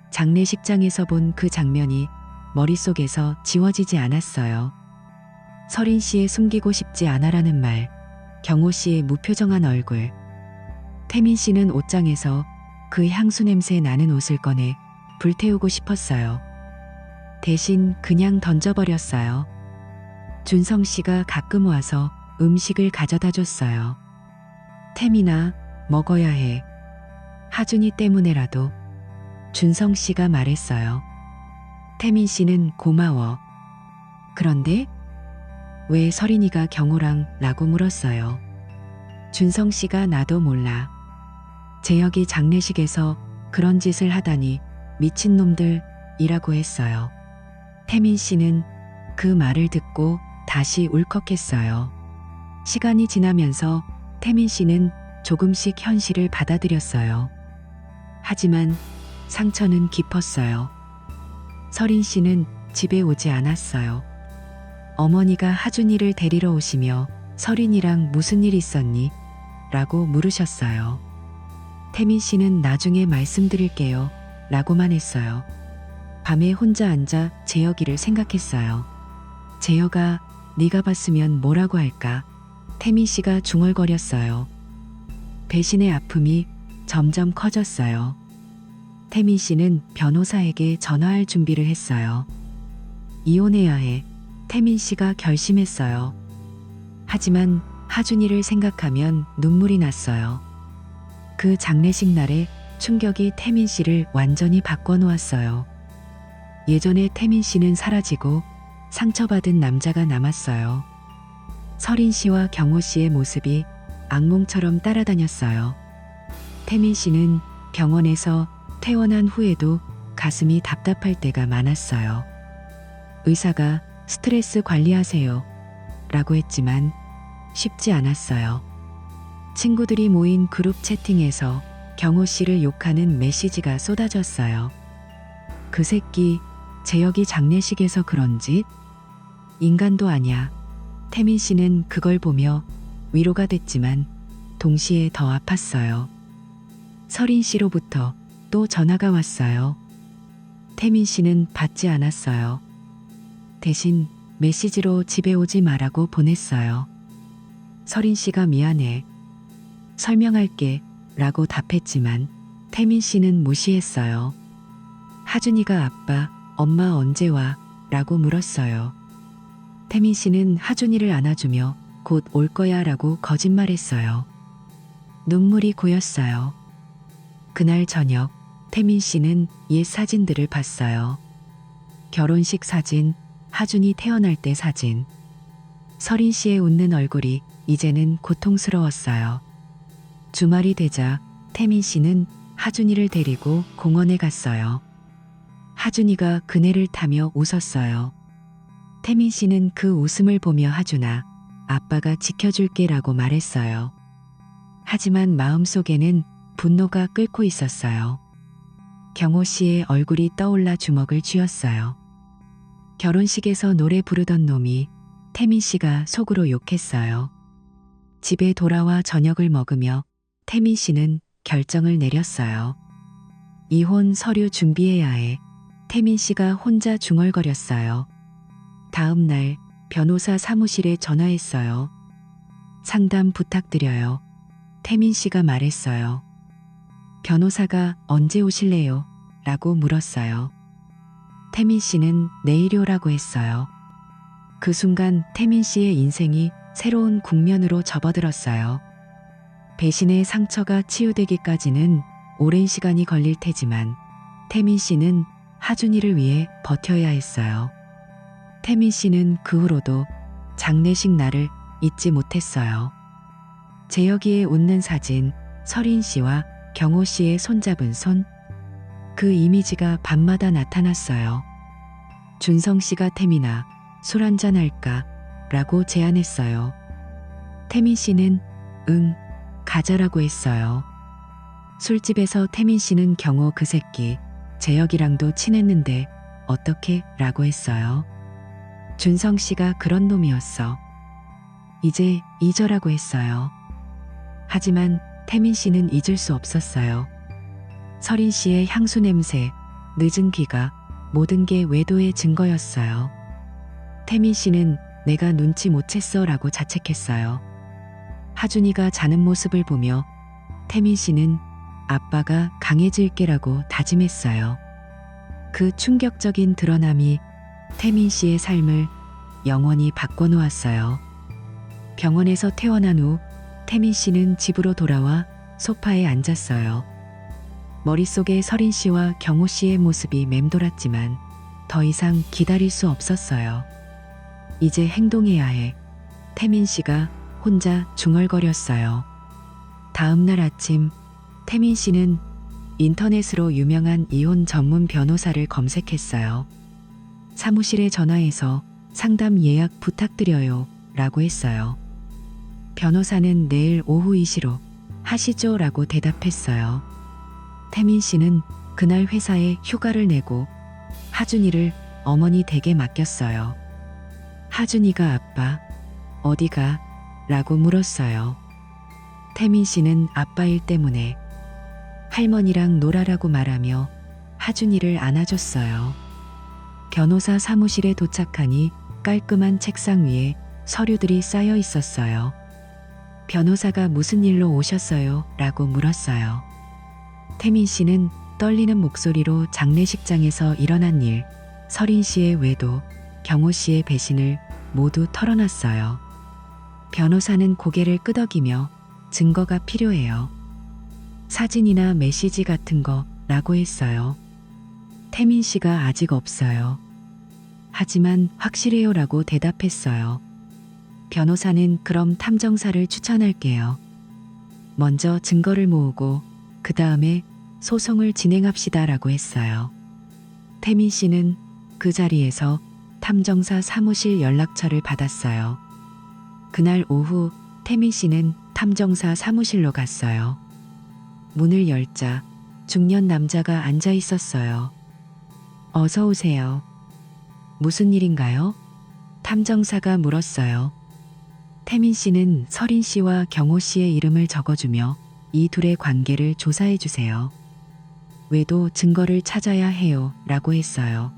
장례식장에서 본 그 장면이 머릿속에서 지워지지 않았어요. 서린 씨의 숨기고 싶지 않아라는 말, 경호 씨의 무표정한 얼굴. 태민 씨는 옷장에서 그 향수 냄새 나는 옷을 꺼내 불태우고 싶었어요. 대신 그냥 던져버렸어요. 준성 씨가 가끔 와서 음식을 가져다 줬어요. 태민아, 먹어야 해. 하준이 때문에라도. 준성 씨가 말했어요. 태민 씨는 고마워. 그런데 왜 서린이가 경호랑 라고 물었어요. 준성 씨가 나도 몰라. 재혁이 장례식에서 그런 짓을 하다니 미친놈들이라고 했어요. 태민 씨는 그 말을 듣고 다시 울컥했어요. 시간이 지나면서 태민 씨는 조금씩 현실을 받아들였어요. 하지만 상처는 깊었어요. 서린 씨는 집에 오지 않았어요. 어머니가 하준이를 데리러 오시며 서린이랑 무슨 일 있었니? 라고 물으셨어요. 태민 씨는 나중에 말씀드릴게요. 라고만 했어요. 밤에 혼자 앉아 재혁이를 생각했어요. 재혁아, 네가 봤으면 뭐라고 할까? 태민 씨가 중얼거렸어요. 배신의 아픔이 점점 커졌어요. 태민 씨는 변호사에게 전화할 준비를 했어요. 이혼해야 해. 태민 씨가 결심했어요. 하지만 하준이를 생각하면 눈물이 났어요. 그 장례식 날에 충격이 태민 씨를 완전히 바꿔놓았어요. 예전에 태민 씨는 사라지고 상처받은 남자가 남았어요. 서린 씨와 경호 씨의 모습이 악몽처럼 따라다녔어요. 태민 씨는 병원에서 퇴원한 후에도 가슴이 답답할 때가 많았어요. 의사가 스트레스 관리하세요. 라고 했지만 쉽지 않았어요. 친구들이 모인 그룹 채팅에서 경호 씨를 욕하는 메시지가 쏟아졌어요. 그 새끼, 재혁이 장례식에서 그런 짓? 인간도 아냐. 태민 씨는 그걸 보며 위로가 됐지만 동시에 더 아팠어요. 서린 씨로부터 또 전화가 왔어요. 태민 씨는 받지 않았어요. 대신 메시지로 집에 오지 말라고 보냈어요. 서린 씨가 미안해. 설명할게. 라고 답했지만 태민 씨는 무시했어요. 하준이가 아빠, 엄마 언제 와? 라고 물었어요. 태민 씨는 하준이를 안아주며 곧 올 거야 라고 거짓말했어요. 눈물이 고였어요. 그날 저녁 태민 씨는 옛 사진들을 봤어요. 결혼식 사진, 하준이 태어날 때 사진. 서린 씨의 웃는 얼굴이 이제는 고통스러웠어요. 주말이 되자 태민 씨는 하준이를 데리고 공원에 갔어요. 하준이가 그네를 타며 웃었어요. 태민 씨는 그 웃음을 보며 하준아, 아빠가 지켜줄게 라고 말했어요. 하지만 마음속에는 분노가 끓고 있었어요. 경호 씨의 얼굴이 떠올라 주먹을 쥐었어요. 결혼식에서 노래 부르던 놈이 태민 씨가 속으로 욕했어요. 집에 돌아와 저녁을 먹으며 태민 씨는 결정을 내렸어요. 이혼 서류 준비해야 해. 태민 씨가 혼자 중얼거렸어요. 다음 날 변호사 사무실에 전화했어요. 상담 부탁드려요. 태민 씨가 말했어요. 변호사가 언제 오실래요? 라고 물었어요. 태민 씨는 내일 오라고 했어요. 그 순간 태민 씨의 인생이 새로운 국면으로 접어들었어요. 배신의 상처가 치유되기까지는 오랜 시간이 걸릴 테지만 태민 씨는 하준이를 위해 버텨야 했어요. 태민 씨는 그 후로도 장례식 날을 잊지 못했어요. 재혁이의 웃는 사진, 서린 씨와 경호 씨의 손잡은 손, 그 이미지가 밤마다 나타났어요. 준성 씨가 태민아, 술 한잔 할까? 라고 제안했어요. 태민 씨는 응, 가자라고 했어요. 술집에서 태민 씨는 경호 그 새끼, 재혁이랑도 친했는데 어떻게? 라고 했어요. 준성 씨가 그런 놈이었어. 이제 잊어라고 했어요. 하지만 태민 씨는 잊을 수 없었어요. 서린 씨의 향수 냄새, 늦은 귀가 모든 게 외도의 증거였어요. 태민 씨는 내가 눈치 못 챘어 라고 자책했어요. 하준이가 자는 모습을 보며 태민 씨는 아빠가 강해질게라고 다짐했어요. 그 충격적인 드러남이 태민 씨의 삶을 영원히 바꿔놓았어요. 병원에서 퇴원한 후 태민 씨는 집으로 돌아와 소파에 앉았어요. 머릿속에 서린 씨와 경호 씨의 모습이 맴돌았지만 더 이상 기다릴 수 없었어요. 이제 행동해야 해. 태민 씨가 혼자 중얼거렸어요. 다음 날 아침 태민 씨는 인터넷으로 유명한 이혼 전문 변호사를 검색했어요. 사무실에 전화해서 상담 예약 부탁드려요 라고 했어요. 변호사는 내일 오후 2시로 하시죠 라고 대답했어요. 태민 씨는 그날 회사에 휴가를 내고 하준이를 어머니 댁에 맡겼어요. 하준이가 아빠, 어디가? 라고 물었어요. 태민 씨는 아빠 일 때문에 할머니랑 놀아라고 말하며 하준이를 안아줬어요. 변호사 사무실에 도착하니 깔끔한 책상 위에 서류들이 쌓여 있었어요. 변호사가 무슨 일로 오셨어요? 라고 물었어요. 태민 씨는 떨리는 목소리로 장례식장에서 일어난 일, 서린 씨의 외도, 경호 씨의 배신을 모두 털어놨어요. 변호사는 고개를 끄덕이며 증거가 필요해요. 사진이나 메시지 같은 거 라고 했어요. 태민 씨가 아직 없어요. 하지만 확실해요 라고 대답했어요. 변호사는 그럼 탐정사를 추천할게요. 먼저 증거를 모으고 그 다음에 소송을 진행합시다 라고 했어요. 태민 씨는 그 자리에서 탐정사 사무실 연락처를 받았어요. 그날 오후 태민 씨는 탐정사 사무실로 갔어요. 문을 열자 중년 남자가 앉아 있었어요. 어서 오세요. 무슨 일인가요? 탐정사가 물었어요. 태민 씨는 서린 씨와 경호 씨의 이름을 적어주며 이 둘의 관계를 조사해 주세요. 외도 증거를 찾아야 해요 라고 했어요.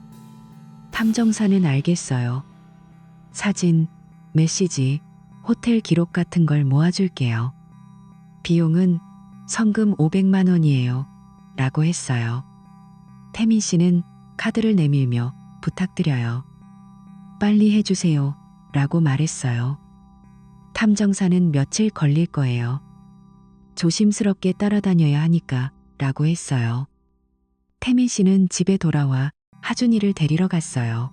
탐정사는 알겠어요. 사진, 메시지, 호텔 기록 같은 걸 모아줄게요. 비용은 성금 500만 원이에요 라고 했어요. 태민 씨는 카드를 내밀며 부탁드려요. 빨리 해주세요 라고 말했어요. 탐정사는 며칠 걸릴 거예요. 조심스럽게 따라다녀야 하니까 라고 했어요. 태민 씨는 집에 돌아와 하준이를 데리러 갔어요.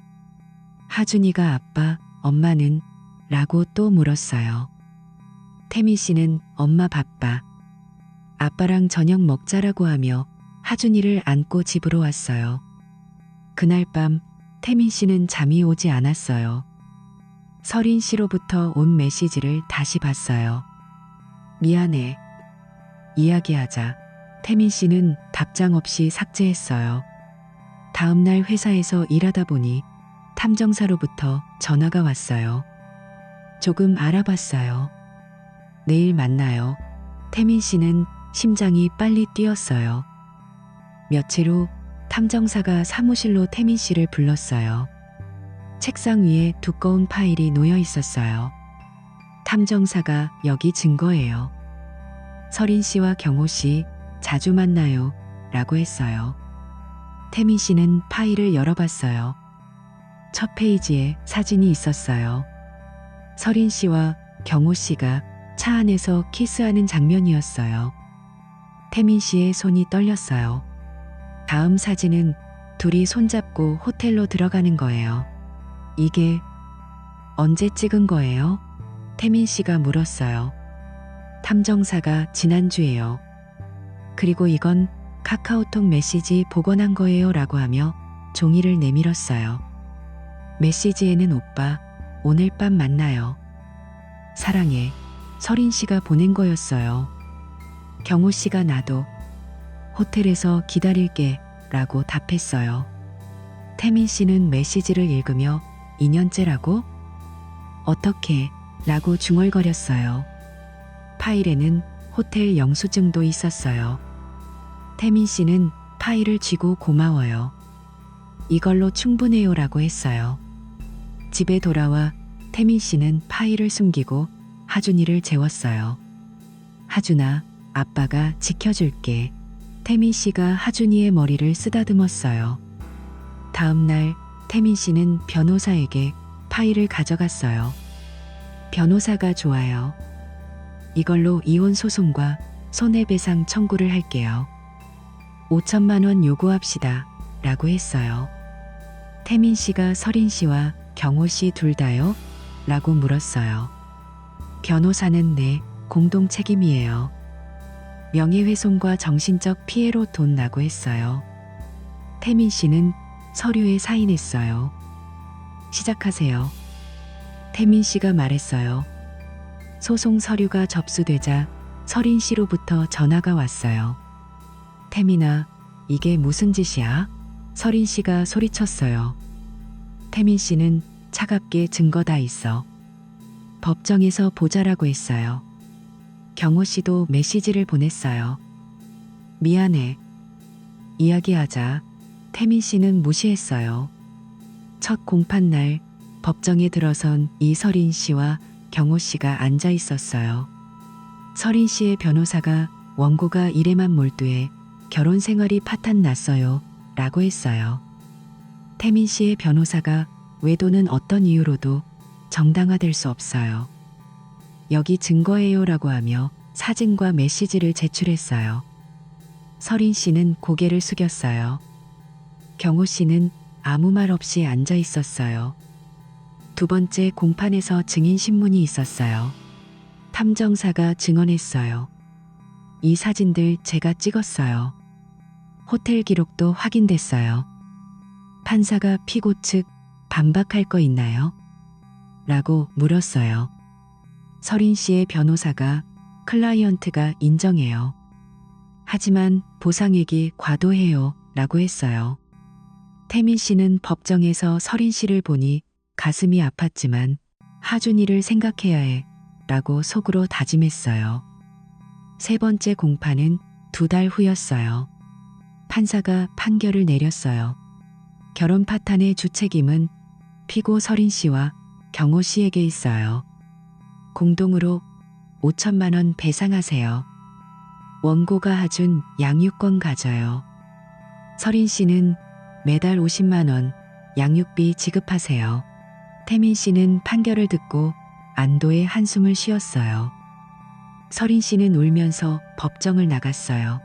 하준이가 아빠, 엄마는? 라고 또 물었어요. 태민 씨는 엄마 바빠. 아빠랑 저녁 먹자라고 하며 하준이를 안고 집으로 왔어요. 그날 밤 태민 씨는 잠이 오지 않았어요. 서린 씨로부터 온 메시지를 다시 봤어요. 미안해. 이야기하자. 태민 씨는 답장 없이 삭제했어요. 다음 날 회사에서 일하다 보니 탐정사로부터 전화가 왔어요. 조금 알아봤어요. 내일 만나요. 태민 씨는 심장이 빨리 뛰었어요. 며칠 후 탐정사가 사무실로 태민 씨를 불렀어요. 책상 위에 두꺼운 파일이 놓여 있었어요. 탐정사가 여기 증거예요. 서린 씨와 경호 씨 자주 만나요 라고 했어요. 태민 씨는 파일을 열어봤어요. 첫 페이지에 사진이 있었어요. 서린 씨와 경호 씨가 차 안에서 키스하는 장면이었어요. 태민 씨의 손이 떨렸어요. 다음 사진은 둘이 손잡고 호텔로 들어가는 거예요. 이게 언제 찍은 거예요? 태민 씨가 물었어요. 탐정사가 지난주에요. 그리고 이건 카카오톡 메시지 복원한 거예요 라고 하며 종이를 내밀었어요. 메시지에는 오빠, 오늘 밤 만나요. 사랑해. 서린 씨가 보낸 거였어요. 경호 씨가 나도 호텔에서 기다릴게 라고 답했어요. 태민 씨는 메시지를 읽으며 2년째라고? 어떻게? 라고 중얼거렸어요. 파일에는 호텔 영수증도 있었어요. 태민 씨는 파일을 쥐고 고마워요. 이걸로 충분해요 라고 했어요. 집에 돌아와 태민 씨는 파일을 숨기고 하준이를 재웠어요. 하준아, 아빠가 지켜줄게. 태민 씨가 하준이의 머리를 쓰다듬었어요. 다음 날 태민 씨는 변호사에게 파일을 가져갔어요. 변호사가 좋아요. 이걸로 이혼 소송과 손해배상 청구를 할게요. 5천만 원 요구합시다. 라고 했어요. 태민 씨가 서린 씨와 경호 씨 둘 다요? 라고 물었어요. 변호사는 네, 공동 책임이에요. 명예훼손과 정신적 피해로 돈 나고 했어요. 태민 씨는 서류에 사인했어요. 시작하세요. 태민 씨가 말했어요. 소송 서류가 접수되자 서린 씨로부터 전화가 왔어요. 태민아, 이게 무슨 짓이야? 서린 씨가 소리쳤어요. 태민 씨는 차갑게 증거 다 있어. 법정에서 보자라고 했어요. 경호 씨도 메시지를 보냈어요. 미안해. 이야기하자. 태민 씨는 무시했어요. 첫 공판 날 법정에 들어선 이서린 씨와 경호 씨가 앉아 있었어요. 서린 씨의 변호사가 원고가 일에만 몰두해 결혼 생활이 파탄 났어요. 라고 했어요. 태민 씨의 변호사가 외도는 어떤 이유로도 정당화될 수 없어요. 여기 증거예요 라고 하며 사진과 메시지를 제출했어요. 서린 씨는 고개를 숙였어요. 경호 씨는 아무 말 없이 앉아 있었어요. 두 번째 공판에서 증인 신문이 있었어요. 탐정사가 증언했어요. 이 사진들 제가 찍었어요. 호텔 기록도 확인됐어요. 판사가 피고 측 반박할 거 있나요? 라고 물었어요. 서린 씨의 변호사가 클라이언트가 인정해요. 하지만 보상액이 과도해요. 라고 했어요. 태민 씨는 법정에서 서린 씨를 보니 가슴이 아팠지만 하준이를 생각해야 해. 라고 속으로 다짐했어요. 세 번째 공판은 2달 후였어요. 판사가 판결을 내렸어요. 결혼 파탄의 주책임은 피고 서린 씨와 경호 씨에게 있어요. 공동으로 5천만 원 배상하세요. 원고가 하준 양육권 가져요. 서린 씨는 매달 50만 원 양육비 지급하세요. 태민 씨는 판결을 듣고 안도의 한숨을 쉬었어요. 서린 씨는 울면서 법정을 나갔어요.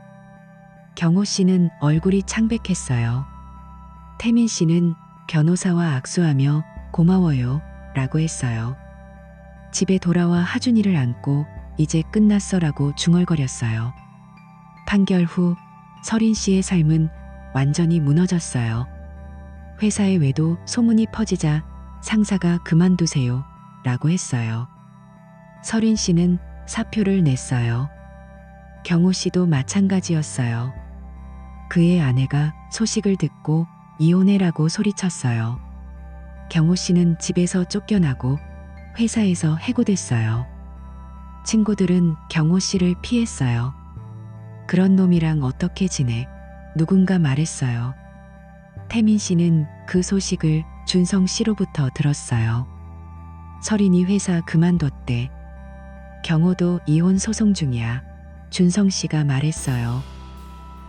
경호 씨는 얼굴이 창백했어요. 태민 씨는 변호사와 악수하며 고마워요 라고 했어요. 집에 돌아와 하준이를 안고 이제 끝났어 라고 중얼거렸어요. 판결 후 서린 씨의 삶은 완전히 무너졌어요. 회사의 외도 소문이 퍼지자 상사가 그만두세요 라고 했어요. 서린 씨는 사표를 냈어요. 경호 씨도 마찬가지였어요. 그의 아내가 소식을 듣고 이혼해라고 소리쳤어요. 경호 씨는 집에서 쫓겨나고 회사에서 해고됐어요. 친구들은 경호 씨를 피했어요. 그런 놈이랑 어떻게 지내? 누군가 말했어요. 태민 씨는 그 소식을 준성 씨로부터 들었어요. 서린이 회사 그만뒀대. 경호도 이혼 소송 중이야. 준성 씨가 말했어요.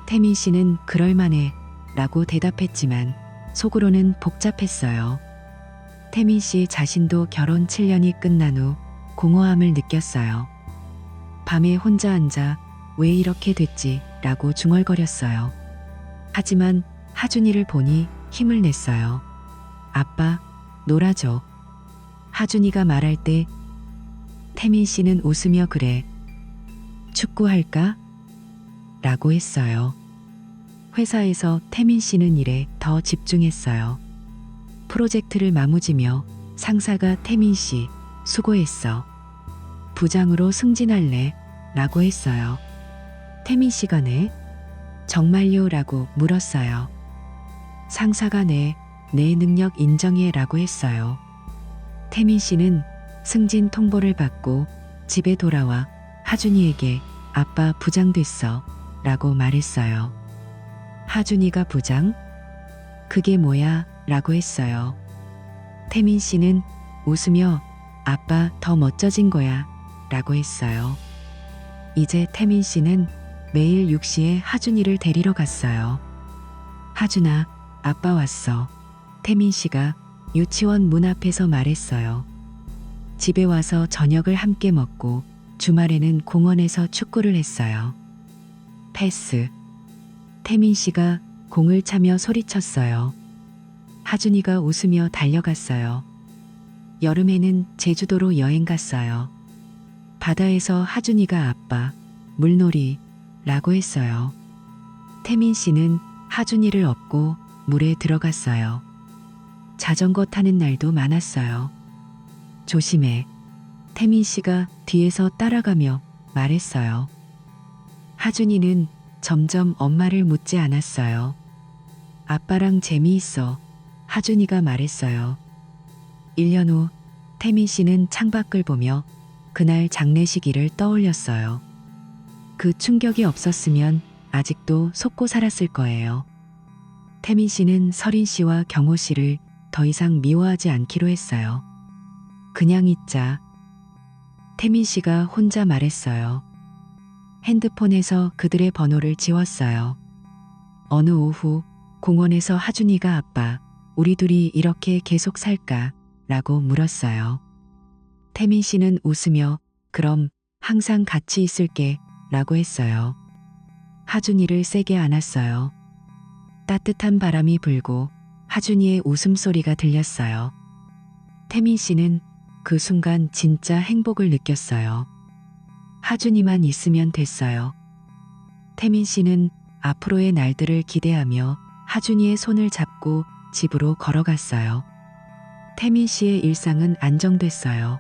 태민 씨는 그럴만해 라고 대답했지만 속으로는 복잡했어요. 태민 씨 자신도 결혼 7년이 끝난 후 공허함을 느꼈어요. 밤에 혼자 앉아 왜 이렇게 됐지 라고 중얼거렸어요. 하지만 하준이를 보니 힘을 냈어요. 아빠, 놀아줘. 하준이가 말할 때 태민 씨는 웃으며 그래. 축구할까? 라고 했어요. 회사에서 태민 씨는 일에 더 집중했어요. 프로젝트를 마무지며 상사가 태민 씨, 수고했어. 부장으로 승진할래? 라고 했어요. 태민 씨가 네? 정말요? 라고 물었어요. 상사가 네, 내 능력 인정해 라고 했어요. 태민 씨는 승진 통보를 받고 집에 돌아와 하준이에게 아빠 부장 됐어 라고 말했어요. 하준이가 부장? 그게 뭐야? 라고 했어요. 태민 씨는 웃으며 아빠 더 멋져진 거야 라고 했어요. 이제 태민 씨는 매일 6시에 하준이를 데리러 갔어요. 하준아, 아빠 왔어. 태민 씨가 유치원 문 앞에서 말했어요. 집에 와서 저녁을 함께 먹고 주말에는 공원에서 축구를 했어요. 패스. 태민 씨가 공을 차며 소리쳤어요. 하준이가 웃으며 달려갔어요. 여름에는 제주도로 여행 갔어요. 바다에서 하준이가 아빠, 물놀이 라고 했어요. 태민 씨는 하준이를 업고 물에 들어갔어요. 자전거 타는 날도 많았어요. 조심해. 태민 씨가 뒤에서 따라가며 말했어요. 하준이는 점점 엄마를 묻지 않았어요. 아빠랑 재미있어. 하준이가 말했어요. 1년 후 태민 씨는 창밖을 보며 그날 장례식일을 떠올렸어요. 그 충격이 없었으면 아직도 속고 살았을 거예요. 태민 씨는 서린 씨와 경호 씨를 더 이상 미워하지 않기로 했어요. 그냥 있자. 태민 씨가 혼자 말했어요. 핸드폰에서 그들의 번호를 지웠어요. 어느 오후 공원에서 하준이가 아빠, 우리 둘이 이렇게 계속 살까? 라고 물었어요. 태민 씨는 웃으며 그럼 항상 같이 있을게 라고 했어요. 하준이를 세게 안았어요. 따뜻한 바람이 불고 하준이의 웃음소리가 들렸어요. 태민 씨는 그 순간 진짜 행복을 느꼈어요. 하준이만 있으면 됐어요. 태민 씨는 앞으로의 날들을 기대하며 하준이의 손을 잡고 집으로 걸어갔어요. 태민 씨의 일상은 안정됐어요.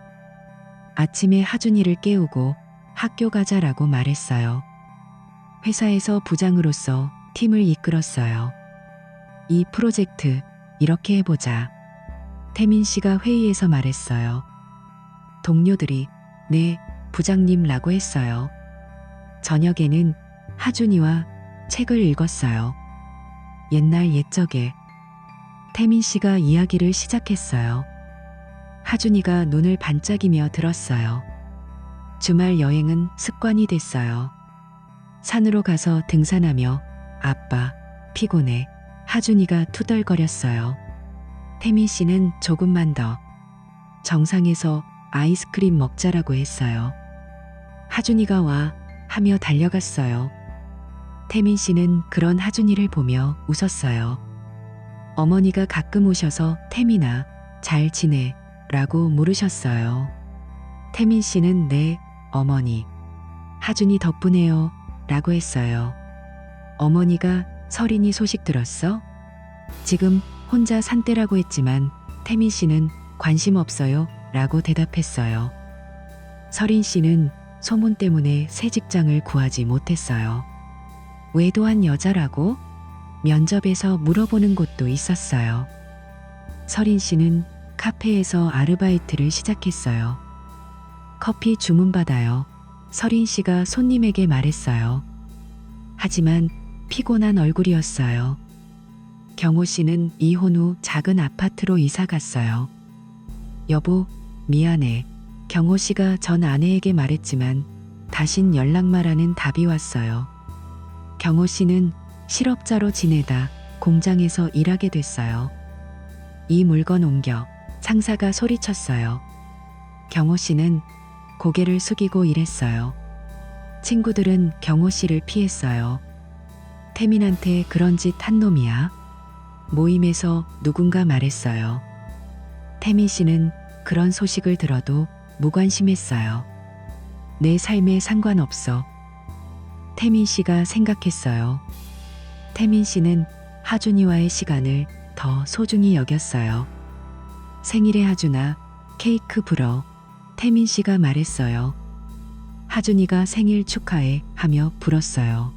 아침에 하준이를 깨우고 학교 가자라고 말했어요. 회사에서 부장으로서 팀을 이끌었어요. 이 프로젝트 이렇게 해보자. 태민 씨가 회의에서 말했어요. 동료들이 네, 부장님라고 했어요. 저녁에는 하준이와 책을 읽었어요. 옛날 옛적에 태민 씨가 이야기를 시작했어요. 하준이가 눈을 반짝이며 들었어요. 주말 여행은 습관이 됐어요. 산으로 가서 등산하며 아빠, 피곤해. 하준이가 투덜거렸어요. 태민 씨는 조금만 더. 정상에서 아이스크림 먹자라고 했어요. 하준이가 와 하며 달려갔어요. 태민 씨는 그런 하준이를 보며 웃었어요. 어머니가 가끔 오셔서 태민아, 잘 지내? 라고 물으셨어요. 태민 씨는 네, 어머니. 하준이 덕분에요. 라고 했어요. 어머니가 서린이 소식 들었어? 지금 혼자 산대라고 했지만 태민 씨는 관심 없어요. 라고 대답했어요. 서린 씨는 소문 때문에 새 직장을 구하지 못했어요. 외도한 여자라고? 면접에서 물어보는 곳도 있었어요. 서린 씨는 카페에서 아르바이트를 시작했어요. 커피 주문받아요. 서린 씨가 손님에게 말했어요. 하지만 피곤한 얼굴이었어요. 경호 씨는 이혼 후 작은 아파트로 이사 갔어요. 여보, 미안해. 경호 씨가 전 아내에게 말했지만 다신 연락 마라는 답이 왔어요. 경호 씨는 실업자로 지내다 공장에서 일하게 됐어요. 이 물건 옮겨. 상사가 소리쳤어요. 경호 씨는 고개를 숙이고 일했어요. 친구들은 경호 씨를 피했어요. 태민한테 그런 짓 한 놈이야. 모임에서 누군가 말했어요. 태민 씨는 그런 소식을 들어도 무관심했어요. 내 삶에 상관없어. 태민 씨가 생각했어요. 태민 씨는 하준이와의 시간을 더 소중히 여겼어요. 생일에 하준아, 케이크 불어. 태민 씨가 말했어요. 하준이가 생일 축하해 하며 불었어요.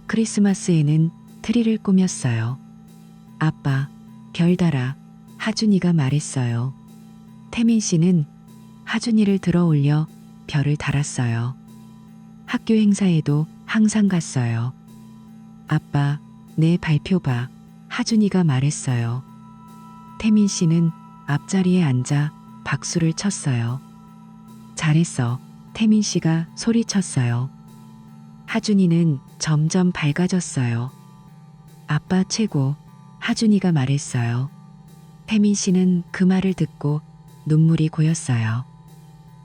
크리스마스에는 트리를 꾸몄어요. 아빠, 별달아, 하준이가 말했어요. 태민 씨는 하준이를 들어 올려 별을 달았어요. 학교 행사에도 항상 갔어요. 아빠, 내 발표 봐, 하준이가 말했어요. 태민 씨는 앞자리에 앉아 박수를 쳤어요. 잘했어, 태민 씨가 소리쳤어요. 하준이는 점점 밝아졌어요. 아빠 최고, 하준이가 말했어요. 태민 씨는 그 말을 듣고 눈물이 고였어요.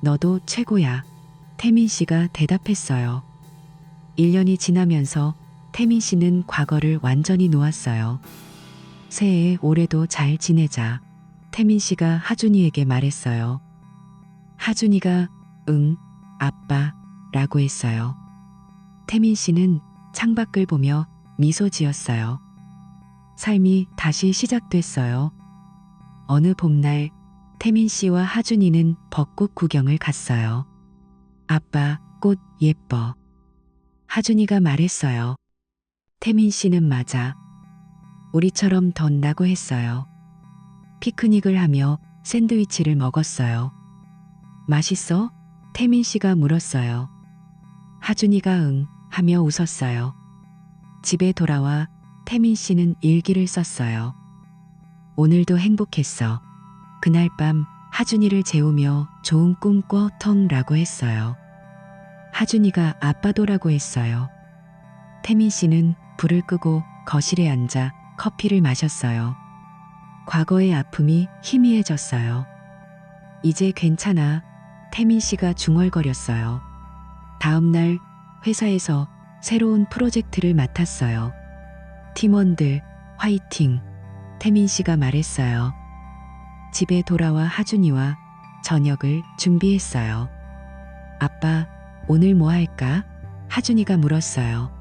너도 최고야, 태민 씨가 대답했어요. 1년이 지나면서 태민 씨는 과거를 완전히 놓았어요. 새해 올해도 잘 지내자, 태민 씨가 하준이에게 말했어요. 하준이가 응, 아빠 라고 했어요. 태민 씨는 창밖을 보며 미소 지었어요. 삶이 다시 시작됐어요. 어느 봄날 태민 씨와 하준이는 벚꽃 구경을 갔어요. 아빠, 꽃 예뻐. 하준이가 말했어요. 태민 씨는 맞아. 우리처럼 덧나고 했어요. 피크닉을 하며 샌드위치를 먹었어요. 맛있어? 태민 씨가 물었어요. 하준이가 응 하며 웃었어요. 집에 돌아와 태민 씨는 일기를 썼어요. 오늘도 행복했어. 그날 밤 하준이를 재우며 좋은 꿈 꿔 텅라고 했어요. 하준이가 아빠도라고 했어요. 태민 씨는 불을 끄고 거실에 앉아 커피를 마셨어요. 과거의 아픔이 희미해졌어요. 이제 괜찮아, 태민 씨가 중얼거렸어요. 다음 날 회사에서 새로운 프로젝트를 맡았어요. 팀원들 화이팅, 태민 씨가 말했어요. 집에 돌아와 하준이와 저녁을 준비했어요. 아빠, 오늘 뭐 할까? 하준이가 물었어요.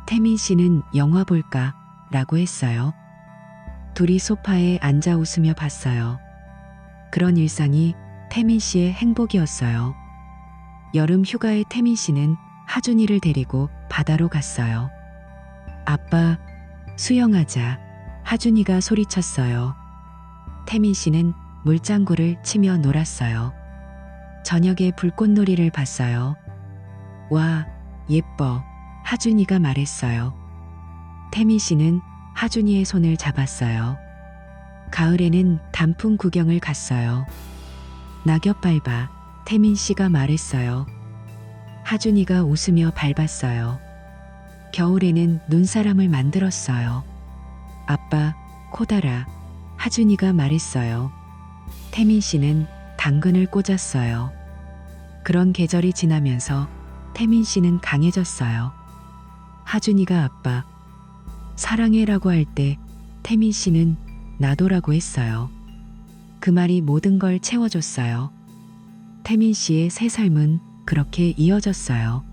태민 씨는 영화 볼까? 라고 했어요. 둘이 소파에 앉아 웃으며 봤어요. 그런 일상이 태민 씨의 행복이었어요. 여름 휴가에 태민 씨는 하준이를 데리고 바다로 갔어요. 아빠, 수영하자, 하준이가 소리쳤어요. 태민 씨는 물장구를 치며 놀았어요. 저녁에 불꽃놀이를 봤어요. 와, 예뻐, 하준이가 말했어요. 태민 씨는 하준이의 손을 잡았어요. 가을에는 단풍 구경을 갔어요. 낙엽 밟아, 태민 씨가 말했어요. 하준이가 웃으며 밟았어요. 겨울에는 눈사람을 만들었어요. 아빠, 코달아, 하준이가 말했어요. 태민 씨는 당근을 꽂았어요. 그런 계절이 지나면서 태민 씨는 강해졌어요. 하준이가 아빠, 사랑해라고 할 때 태민 씨는 나도라고 했어요. 그 말이 모든 걸 채워줬어요. 태민 씨의 새 삶은 그렇게 이어졌어요.